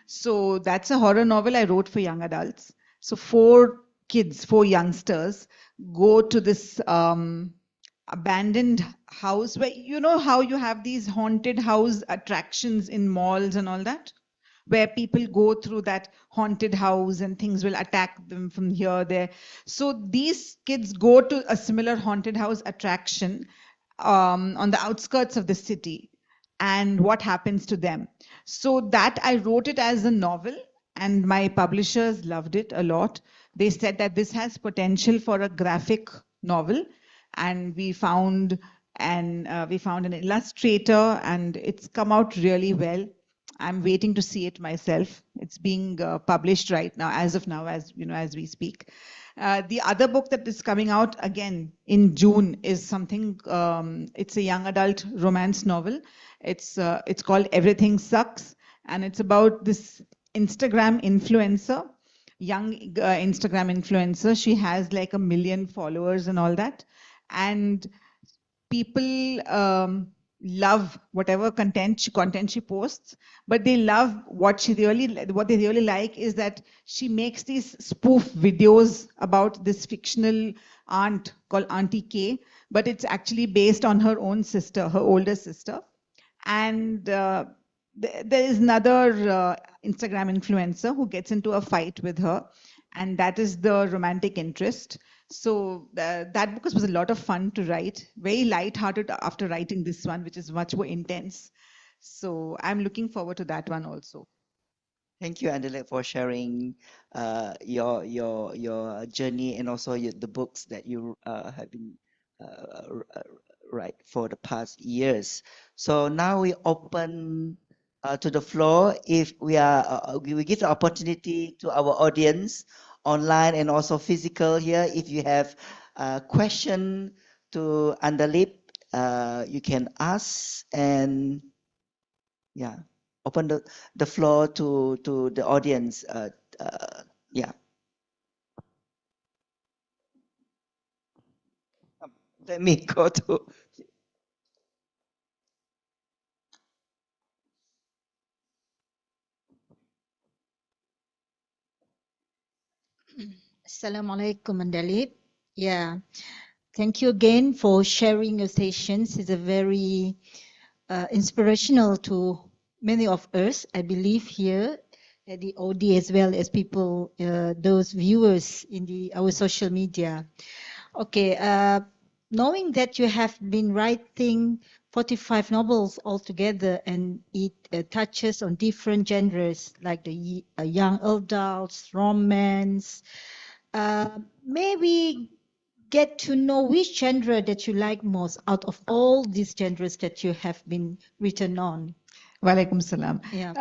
Speaker 15: So that's a horror novel I wrote for young adults. So 4 kids, 4 youngsters go to this abandoned house where, you know how you have these haunted house attractions in malls and all that, where people go through that haunted house and things will attack them from here, there. So these kids go to a similar haunted house attraction on the outskirts of the city, and what happens to them. So that I wrote it as a novel, and my publishers loved it a lot. They said that this has potential for a graphic novel, and we found an illustrator, and it's come out really well. I'm waiting to see it myself. It's being published right now, as of now, as you know, as we speak. The other book that is coming out again in June is something. It's a young adult romance novel. It's called Everything Sucks, and it's about this Instagram influencer, young Instagram influencer. She has like 1 million followers and all that, and people love whatever content she posts, but they love what they really like is that she makes these spoof videos about this fictional aunt called Auntie K, but it's actually based on her own sister, her older sister. And there is another Instagram influencer who gets into a fight with her, and that is the romantic interest. So that book was a lot of fun to write, very light-hearted after writing this one, which is much more intense. So I'm looking forward to that one also.
Speaker 14: Thank you, Andaleeb, for sharing your journey and also the books that you have been write for the past years. So now we open to the floor. If we give the opportunity to our audience online and also physical here. If you have a question to Andaleeb, you can ask, and yeah, open the floor to the audience. Yeah. Let me go to.
Speaker 17: Assalamualaikum, Andaleeb. Yeah, thank you again for sharing your sessions. It's a very inspirational to many of us, I believe, here at the OD, as well as people, those viewers in our social media. Okay, knowing that you have been writing 45 novels altogether, and it touches on different genres like the young adults, romance, may we get to know which genre that you like most out of all these genres that you have been written on?
Speaker 15: Walaikum salam.
Speaker 17: Yeah.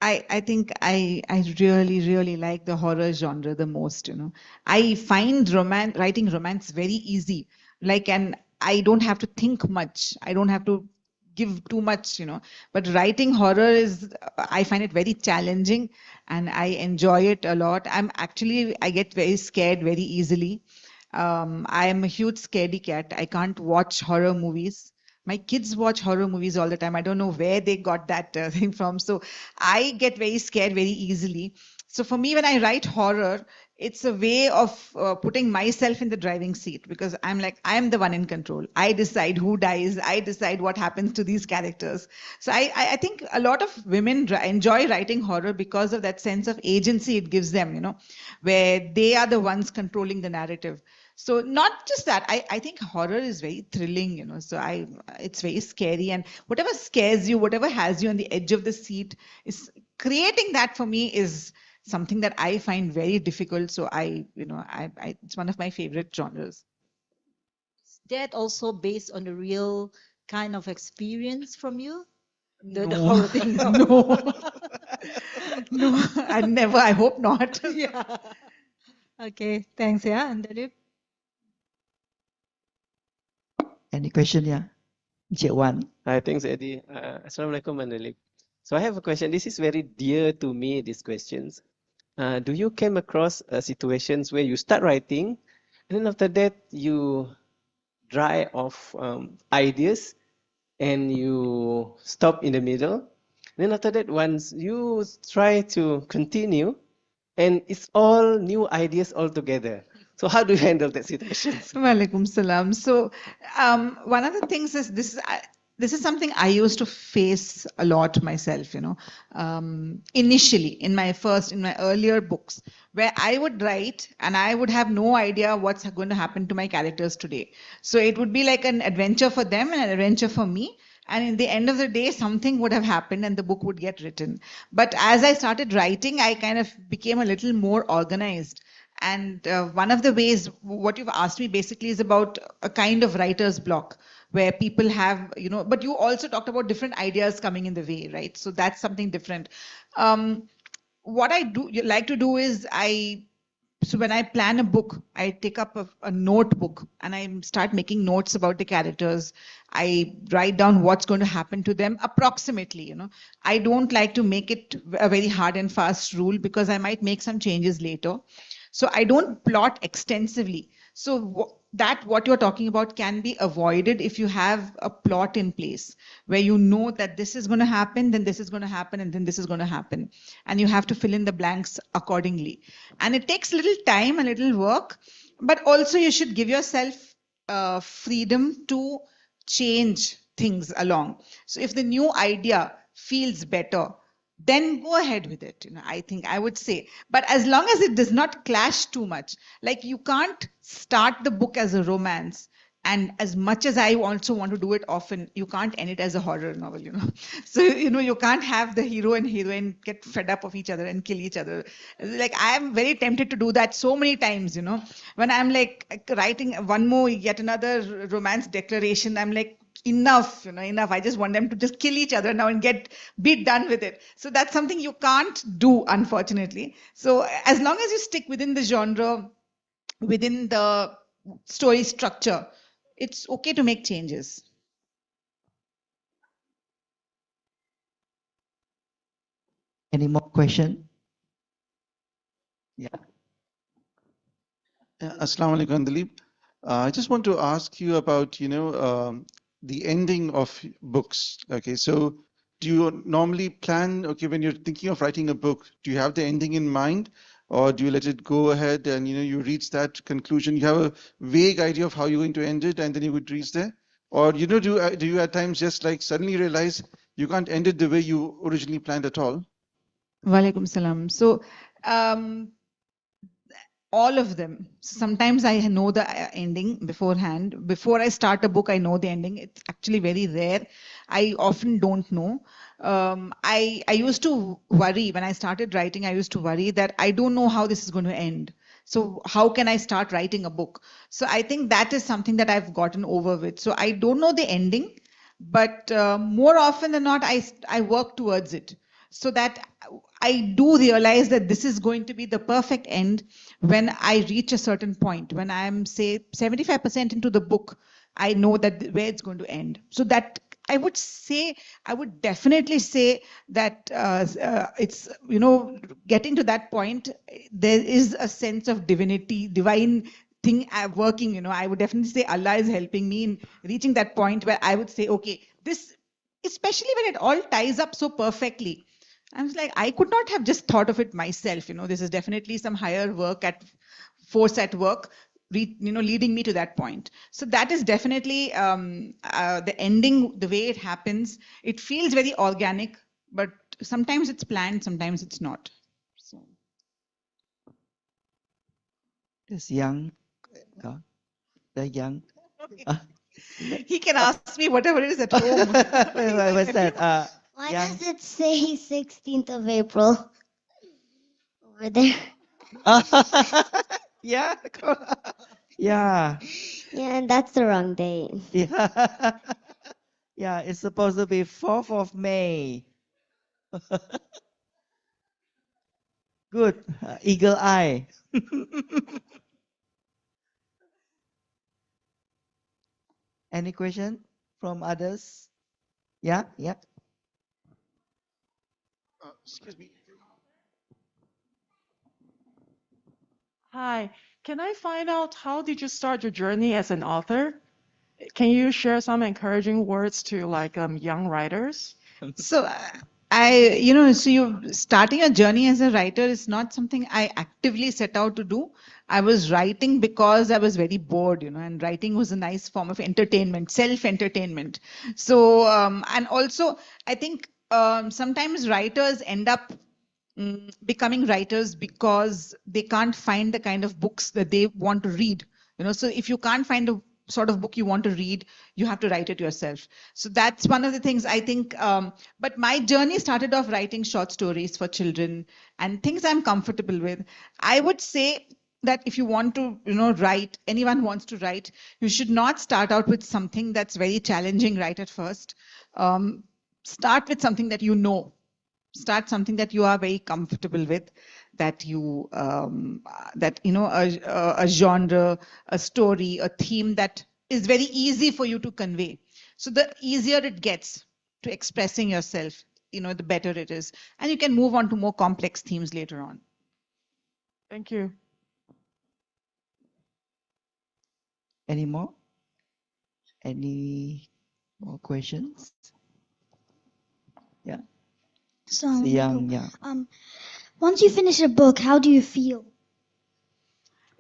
Speaker 15: I think I really like the horror genre the most. I find writing romance very easy. And I don't have to think much. I don't have to give too much. But writing horror I find it very challenging, and I enjoy it a lot. I get very scared very easily. I am a huge scaredy cat. I can't watch horror movies. My kids watch horror movies all the time. I don't know where they got that thing from. So I get very scared very easily. So for me, when I write horror, it's a way of putting myself in the driving seat, because I'm the one in control. I decide who dies. I decide what happens to these characters. So I think a lot of women enjoy writing horror because of that sense of agency it gives them, where they are the ones controlling the narrative. So not just that, I think horror is very thrilling, so it's very scary, and whatever scares you, whatever has you on the edge of the seat, is creating that for me is something that I find very difficult. So it's one of my favorite genres.
Speaker 17: Is that also based on a real kind of experience from you? The
Speaker 15: No.
Speaker 17: horror thing?
Speaker 15: No. No, I hope not.
Speaker 17: Yeah. Okay, thanks. Yeah, Andaleeb.
Speaker 14: Any question? Yeah. Encik Wan.
Speaker 18: Hi, thanks, Eddie. Assalamualaikum, Andaleeb. So I have a question. This is very dear to me, these questions. Do you came across situations where you start writing, and then after that you dry off ideas and you stop in the middle? Then after that, once you try to continue, and it's all new ideas altogether. So how do you handle that situation?
Speaker 15: Walaikum salam. So one of the things is this is something I used to face a lot myself, initially in my earlier books, where I would write and I would have no idea what's going to happen to my characters today. So it would be like an adventure for them and an adventure for me. And in the end of the day, something would have happened and the book would get written. But as I started writing, I kind of became a little more organized. And one of the ways, what you've asked me basically is about a kind of writer's block, where people have, but you also talked about different ideas coming in the way, right? So that's something different. What I like to do is so when I plan a book, I take up a notebook and I start making notes about the characters. I write down what's going to happen to them approximately. I don't like to make it a very hard and fast rule, because I might make some changes later. So I don't plot extensively. So what you're talking about can be avoided if you have a plot in place where you know that this is going to happen, then this is going to happen, and then this is going to happen. And you have to fill in the blanks accordingly. And it takes a little time, a little work, but also you should give yourself freedom to change things along. So if the new idea feels better, then go ahead with it. I think I would say, but as long as it does not clash too much, like you can't start the book as a romance, and as much as I also want to do it often, you can't end it as a horror novel, So, you can't have the hero and heroine get fed up of each other and kill each other. Like, I am very tempted to do that so many times, when I'm like writing yet another romance declaration, I'm like, enough, enough. I just want them to just kill each other now and be done with it. So that's something you can't do, unfortunately. So as long as you stick within the genre, within the story structure, it's okay to make changes.
Speaker 14: Any more question? Yeah.
Speaker 19: Assalamu alaikum, Andaleeb. I just want to ask you about, the ending of books. Okay, so do you normally plan, when you're thinking of writing a book, do you have the ending in mind, or do you let it go ahead and, you reach that conclusion? You have a vague idea of how you're going to end it, and then you would reach there? Or, do you at times just like suddenly realize you can't end it the way you originally planned at all?
Speaker 15: Walaikum salam. So, all of them. Sometimes I know the ending beforehand. Before I start a book, I know the ending. It's actually very rare. I often don't know. I used to worry when I started writing. I used to worry that I don't know how this is going to end. So how can I start writing a book? So I think that is something that I've gotten over with. So I don't know the ending, but more often than not, I work towards it, so that I do realize that this is going to be the perfect end when I reach a certain point. When I'm, say, 75% into the book, I know that where it's going to end. So that I would definitely say that it's, getting to that point, there is a sense of divine thing working. I would definitely say Allah is helping me in reaching that point where I would say, okay, this, especially when it all ties up so perfectly. I was like, I could not have just thought of it myself. This is definitely some higher force at work, leading me to that point. So that is definitely the ending, the way it happens. It feels very organic, but sometimes it's planned, sometimes it's not. So.
Speaker 14: This young, the young.
Speaker 15: He can ask me whatever it is at home.
Speaker 14: What's that?
Speaker 20: Why does it say 16th of April over there?
Speaker 14: Yeah. Yeah.
Speaker 20: Yeah, and that's the wrong date.
Speaker 14: Yeah. Yeah, it's supposed to be 4th of May. Good. Eagle eye. Any question from others? Yeah, yeah.
Speaker 19: Excuse me.
Speaker 5: Hi, can I find out how did you start your journey as an author? Can you share some encouraging words to young writers?
Speaker 15: So starting a journey as a writer is not something I actively set out to do. I was writing because I was very bored, and writing was a nice form of entertainment, self-entertainment. So, and also I think sometimes writers end up becoming writers because they can't find the kind of books that they want to read. So if you can't find a sort of book you want to read, you have to write it yourself. So that's one of the things I think. But my journey started off writing short stories for children and things I'm comfortable with. I would say that if you want to, write, anyone wants to write, you should not start out with something that's very challenging right at first. Start with something that you know. Start something that you are very comfortable with, that you a genre, a story, a theme that is very easy for you to convey. So the easier it gets to expressing yourself, the better it is, and you can move on to more complex themes later on.
Speaker 5: Thank you.
Speaker 14: Any more? Any more questions? Yeah.
Speaker 20: So,
Speaker 14: Yeah.
Speaker 20: once you finish a book, how do you feel?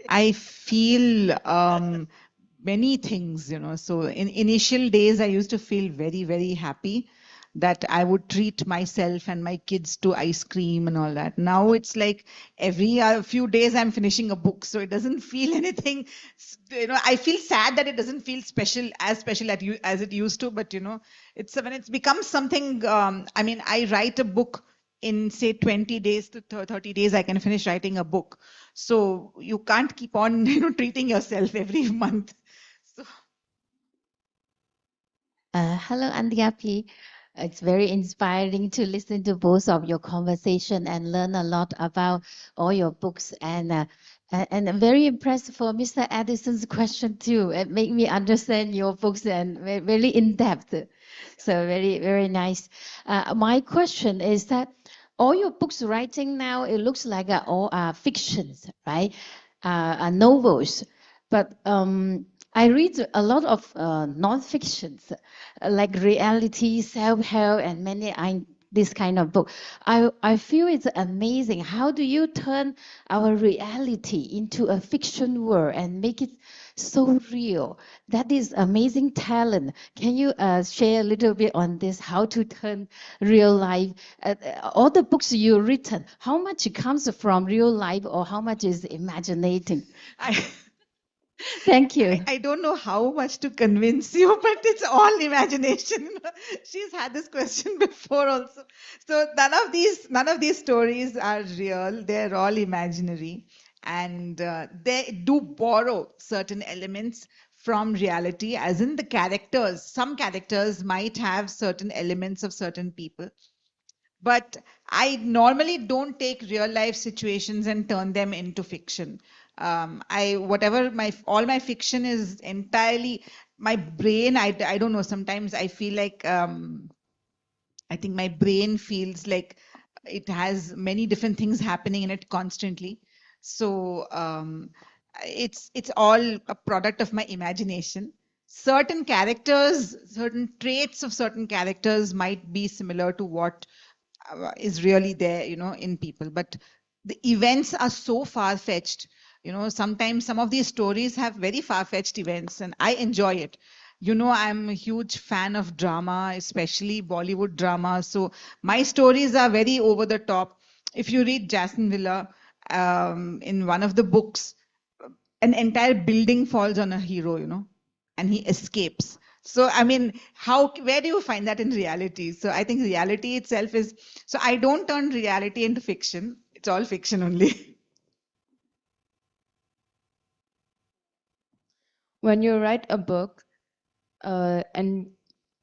Speaker 15: I feel many things, So in initial days, I used to feel very, very happy that I would treat myself and my kids to ice cream and all that. Now it's like every few days I'm finishing a book, so it doesn't feel anything. I feel sad that it doesn't feel special as it used to, but it's when it's become something. I write a book in say 20 days to 30 days. I can finish writing a book, so you can't keep on treating yourself every month.
Speaker 21: Hello, Andaleeb. It's very inspiring to listen to both of your conversation and learn a lot about all your books. And I'm very impressed for Mr. Addison's question too. It made me understand your books and very in depth. So very, very nice. My question is that all your books writing now, it looks like all are fictions, right? Novels. But I read a lot of non-fictions, like reality, self-help, and many this kind of book. I feel it's amazing. How do you turn our reality into a fiction world and make it so real? That is amazing talent. Can you share a little bit on this? How to turn real life? All the books you've written, how much comes from real life or how much is imaginating? Thank you.
Speaker 15: I don't know how much to convince you, but it's all imagination. She's had this question before also. So none of these stories are real. They're all imaginary, and they do borrow certain elements from reality, as in the characters. Some characters might have certain elements of certain people. But I normally don't take real life situations and turn them into fiction. All my fiction is entirely my brain. I don't know. Sometimes I feel like I think my brain feels like it has many different things happening in it constantly. So it's all a product of my imagination. Certain characters, certain traits of certain characters might be similar to what is really there, in people. But the events are so far-fetched. Sometimes some of these stories have very far-fetched events, and I enjoy it. I'm a huge fan of drama, especially Bollywood drama. So my stories are very over the top. If you read Jason Villa, in one of the books, an entire building falls on a hero, and he escapes. So, where do you find that in reality? So I think reality itself is, so I don't turn reality into fiction. It's all fiction only.
Speaker 7: When you write a book, and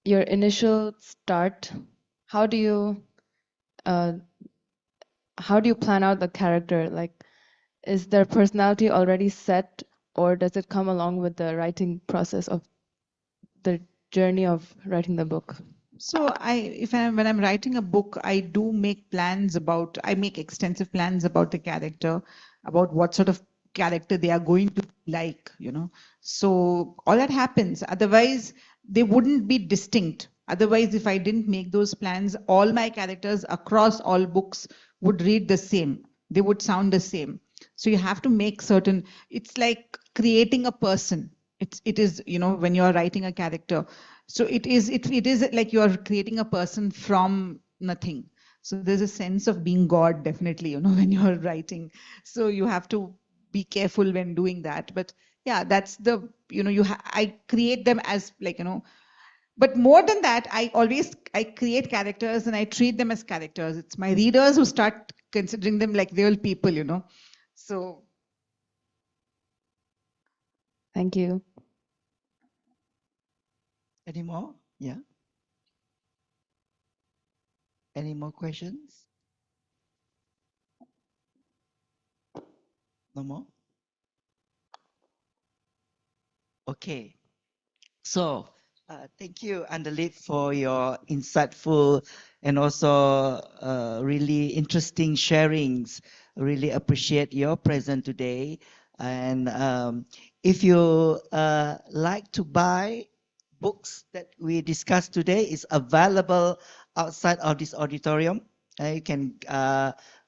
Speaker 7: your initial start, how do you plan out the character? Like, is their personality already set, or does it come along with the writing process of the journey of writing the book?
Speaker 15: So when I'm writing a book, I do make I make extensive plans about the character, about what sort of character they are going to like, So all that happens. Otherwise, they wouldn't be distinct. Otherwise, if I didn't make those plans, all my characters across all books would read the same. They would sound the same. So you have to make certain, it's like creating a person. It is, when you're writing a character. So it is like you're creating a person from nothing. So there's a sense of being God, definitely, when you're writing. So you have to be careful when doing that. But yeah, that's the, I create them as like, but more than that, I create characters and I treat them as characters. It's my readers who start considering them like real people, So.
Speaker 7: Thank you.
Speaker 14: Any more? Yeah. Any more questions? No more? Okay. So, thank you, Andaleeb, for your insightful and also really interesting sharings. Really appreciate your presence today. And if you like to buy books that we discussed today, is available outside of this auditorium. You can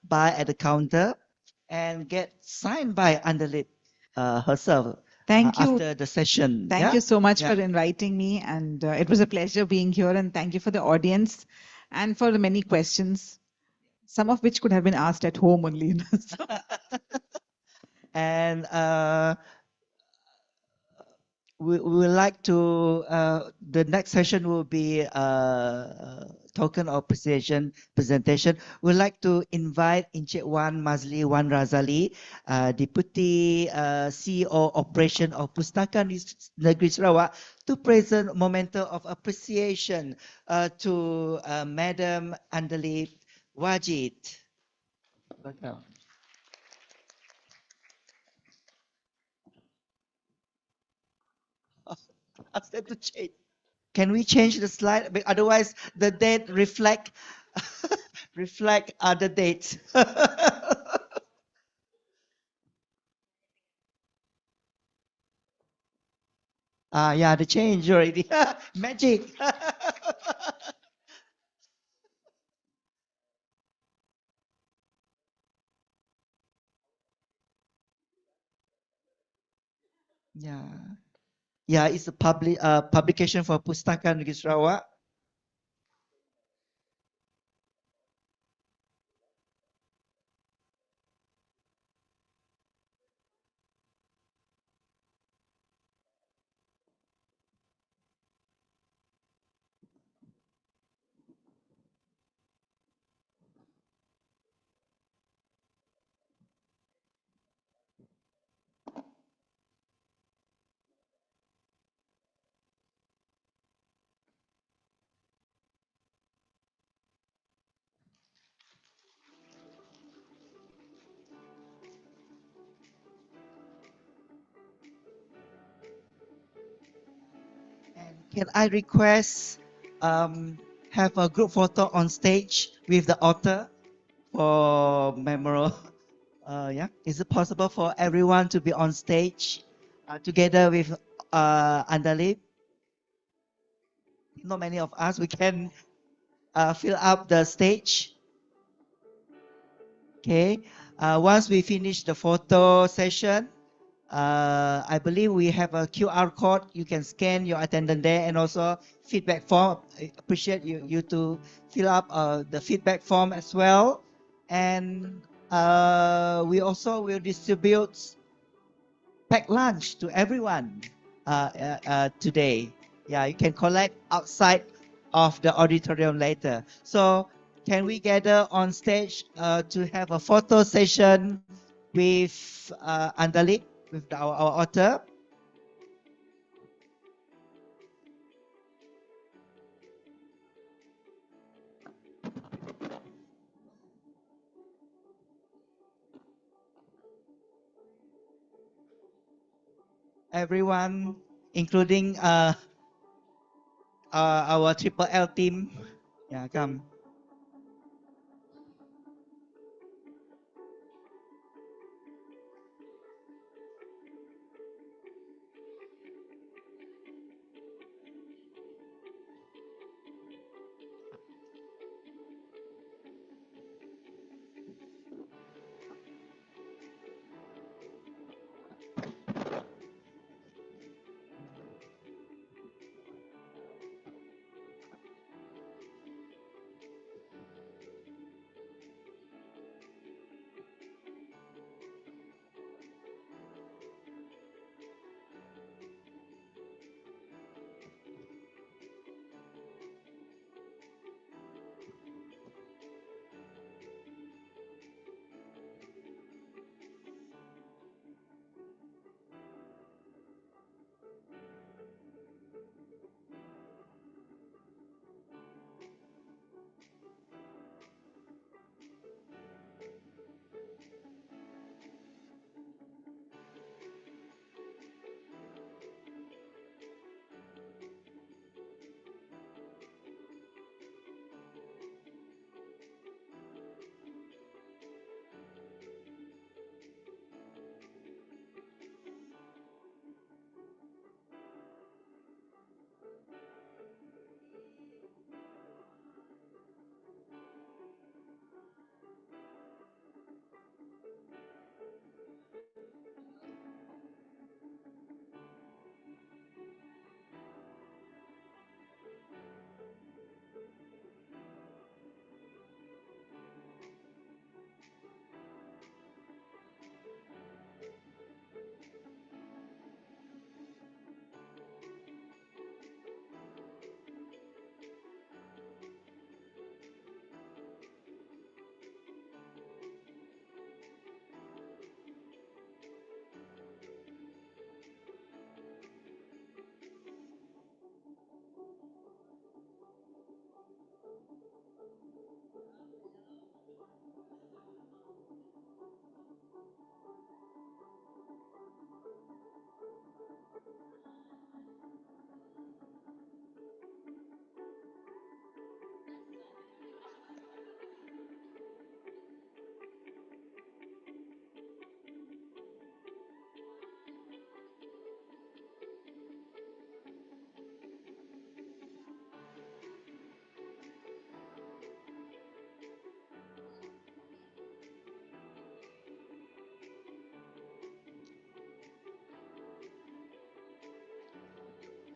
Speaker 14: buy at the counter and get signed by Andaleeb herself.
Speaker 15: Thank you.
Speaker 14: After the session.
Speaker 15: Thank
Speaker 14: Yeah?
Speaker 15: you so much
Speaker 14: Yeah.
Speaker 15: for inviting me, and it was a pleasure being here. And thank you for the audience and for the many questions, some of which could have been asked at home only.
Speaker 14: And we would like to, the next session will be token of presentation. We'd like to invite Encik Wan Mazli Wan Razali, Deputy CEO Operation of Pustaka Negeri Sarawak, to present memento of appreciation to Madam Andaleeb Wajid. Welcome. Ask them to change. Can we change the slide? Otherwise, the date reflect other dates. Yeah, the change already. Magic. Yeah. Yeah, it's a publication for Pustaka Negeri Sarawak. Can I request have a group photo on stage with the author for memorial? Yeah, is it possible for everyone to be on stage together with Andaleeb? Not many of us, we can fill up the stage. Okay, once we finish the photo session, I believe we have a QR code. You can scan your attendance there, and also feedback form. I appreciate you to fill up the feedback form as well. And we also will distribute packed lunch to everyone today. Yeah, you can collect outside of the auditorium later. So can we gather on stage to have a photo session with Andaleeb, with our author? Everyone, including our Triple L team. Yeah, come.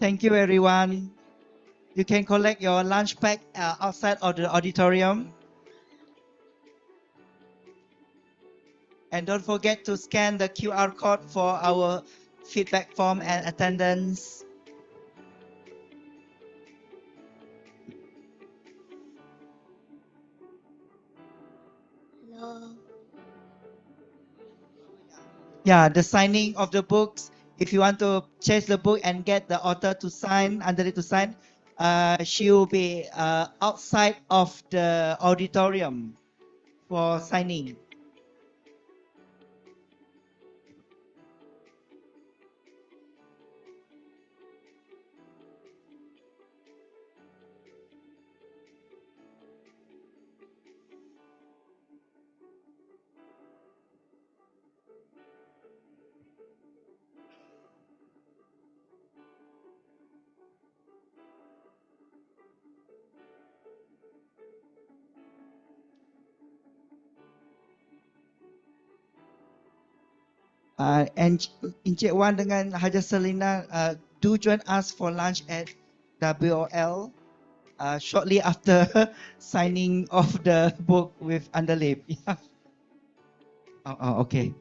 Speaker 14: Thank you, everyone. You can collect your lunch pack outside of the auditorium. And don't forget to scan the QR code for our feedback form and attendance.
Speaker 20: Hello.
Speaker 14: Yeah, the signing of the books. If you want to chase the book and get the author to sign, Andaleeb to sign, she will be outside of the auditorium for signing. And Encik Wan dengan Haja Selina do join us for lunch at WOL shortly after signing of the book with Andaleeb. Yeah. Okay.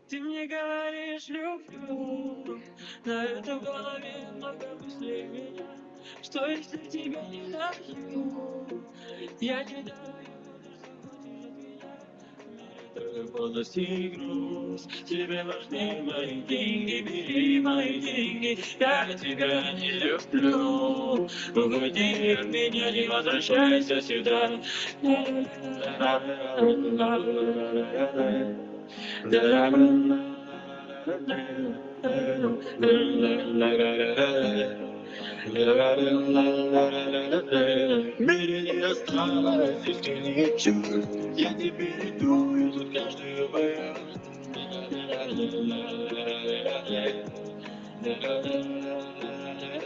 Speaker 6: Ты мне говоришь, люблю, но это в голове много мыслей меня. Что если тебя не даю? Я не даю, только полностью и груз. Тебе важны мои деньги, бери мои деньги. Я тебя не люблю. Уходи от меня, не возвращайся сюда. Мире не осталось, если не чур. Я тебе иду, и тут каждый поет.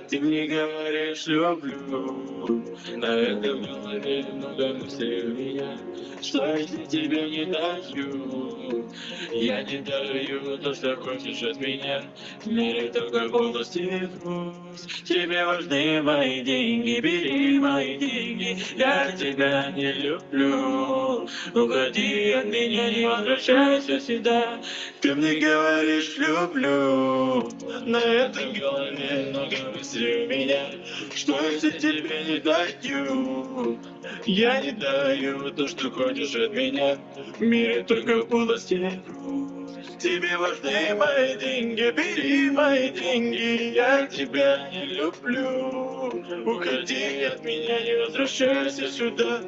Speaker 6: Ты мне говоришь, люблю, на этом голове много мыслей у меня. Что если тебя не даю? Я не даю то, что хочешь от меня. В мире только полностью и груз. Тебе важны мои деньги, бери мои деньги. Я тебя не люблю. Уходи от меня, не возвращайся сюда. Ты мне говоришь, люблю, на этом голове много мыслей у меня. Что если тебе не даю? Я не даю то, что хочешь от меня. В мире только полости и груз. Тебе важны мои деньги, бери мои деньги. Я тебя не люблю. Уходи от меня, не возвращайся сюда.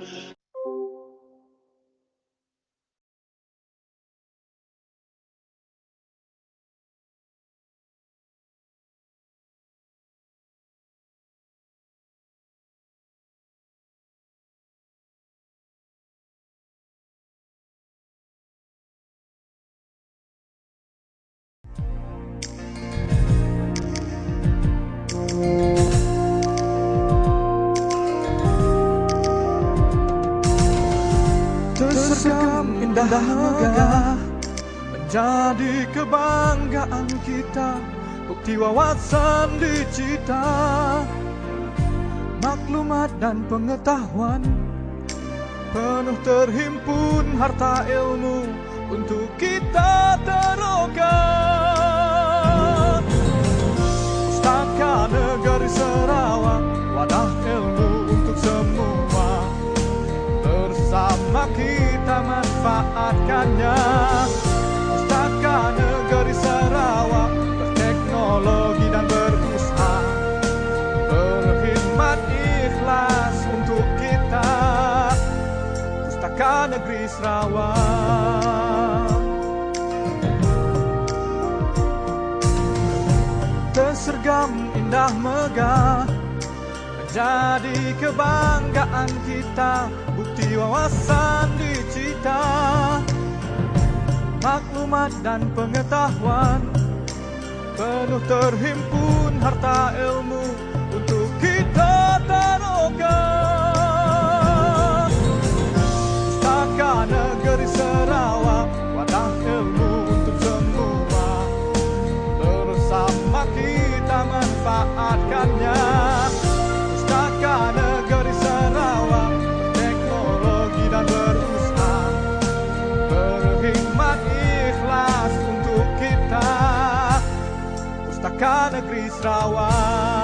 Speaker 22: Tersergam indah megah menjadi kebanggaan kita, bukti wawasan dicita, maklumat dan pengetahuan, penuh terhimpun harta ilmu untuk kita terokan. Pustaka Negeri Sarawak, wadah ilmu untuk semua. Bersama kita manfaatkannya. Pustaka Negeri Sarawak, berteknologi dan berusaha, berkhidmat ikhlas untuk kita. Pustaka Negeri Sarawak. Tersergam indah megah, menjadi kebanggaan kita, bukti wawasan dicita. Maklumat dan pengetahuan, penuh terhimpun harta ilmu untuk kita taruhkan. Pustaka Negeri Sarawak, wadah ilmu untuk semua. Bersama kita manfaatkannya. Pustaka Negeri Sarawak, teknologi dan berusaha, berkhidmat ikhlas untuk kita. Pustaka Negeri Sarawak.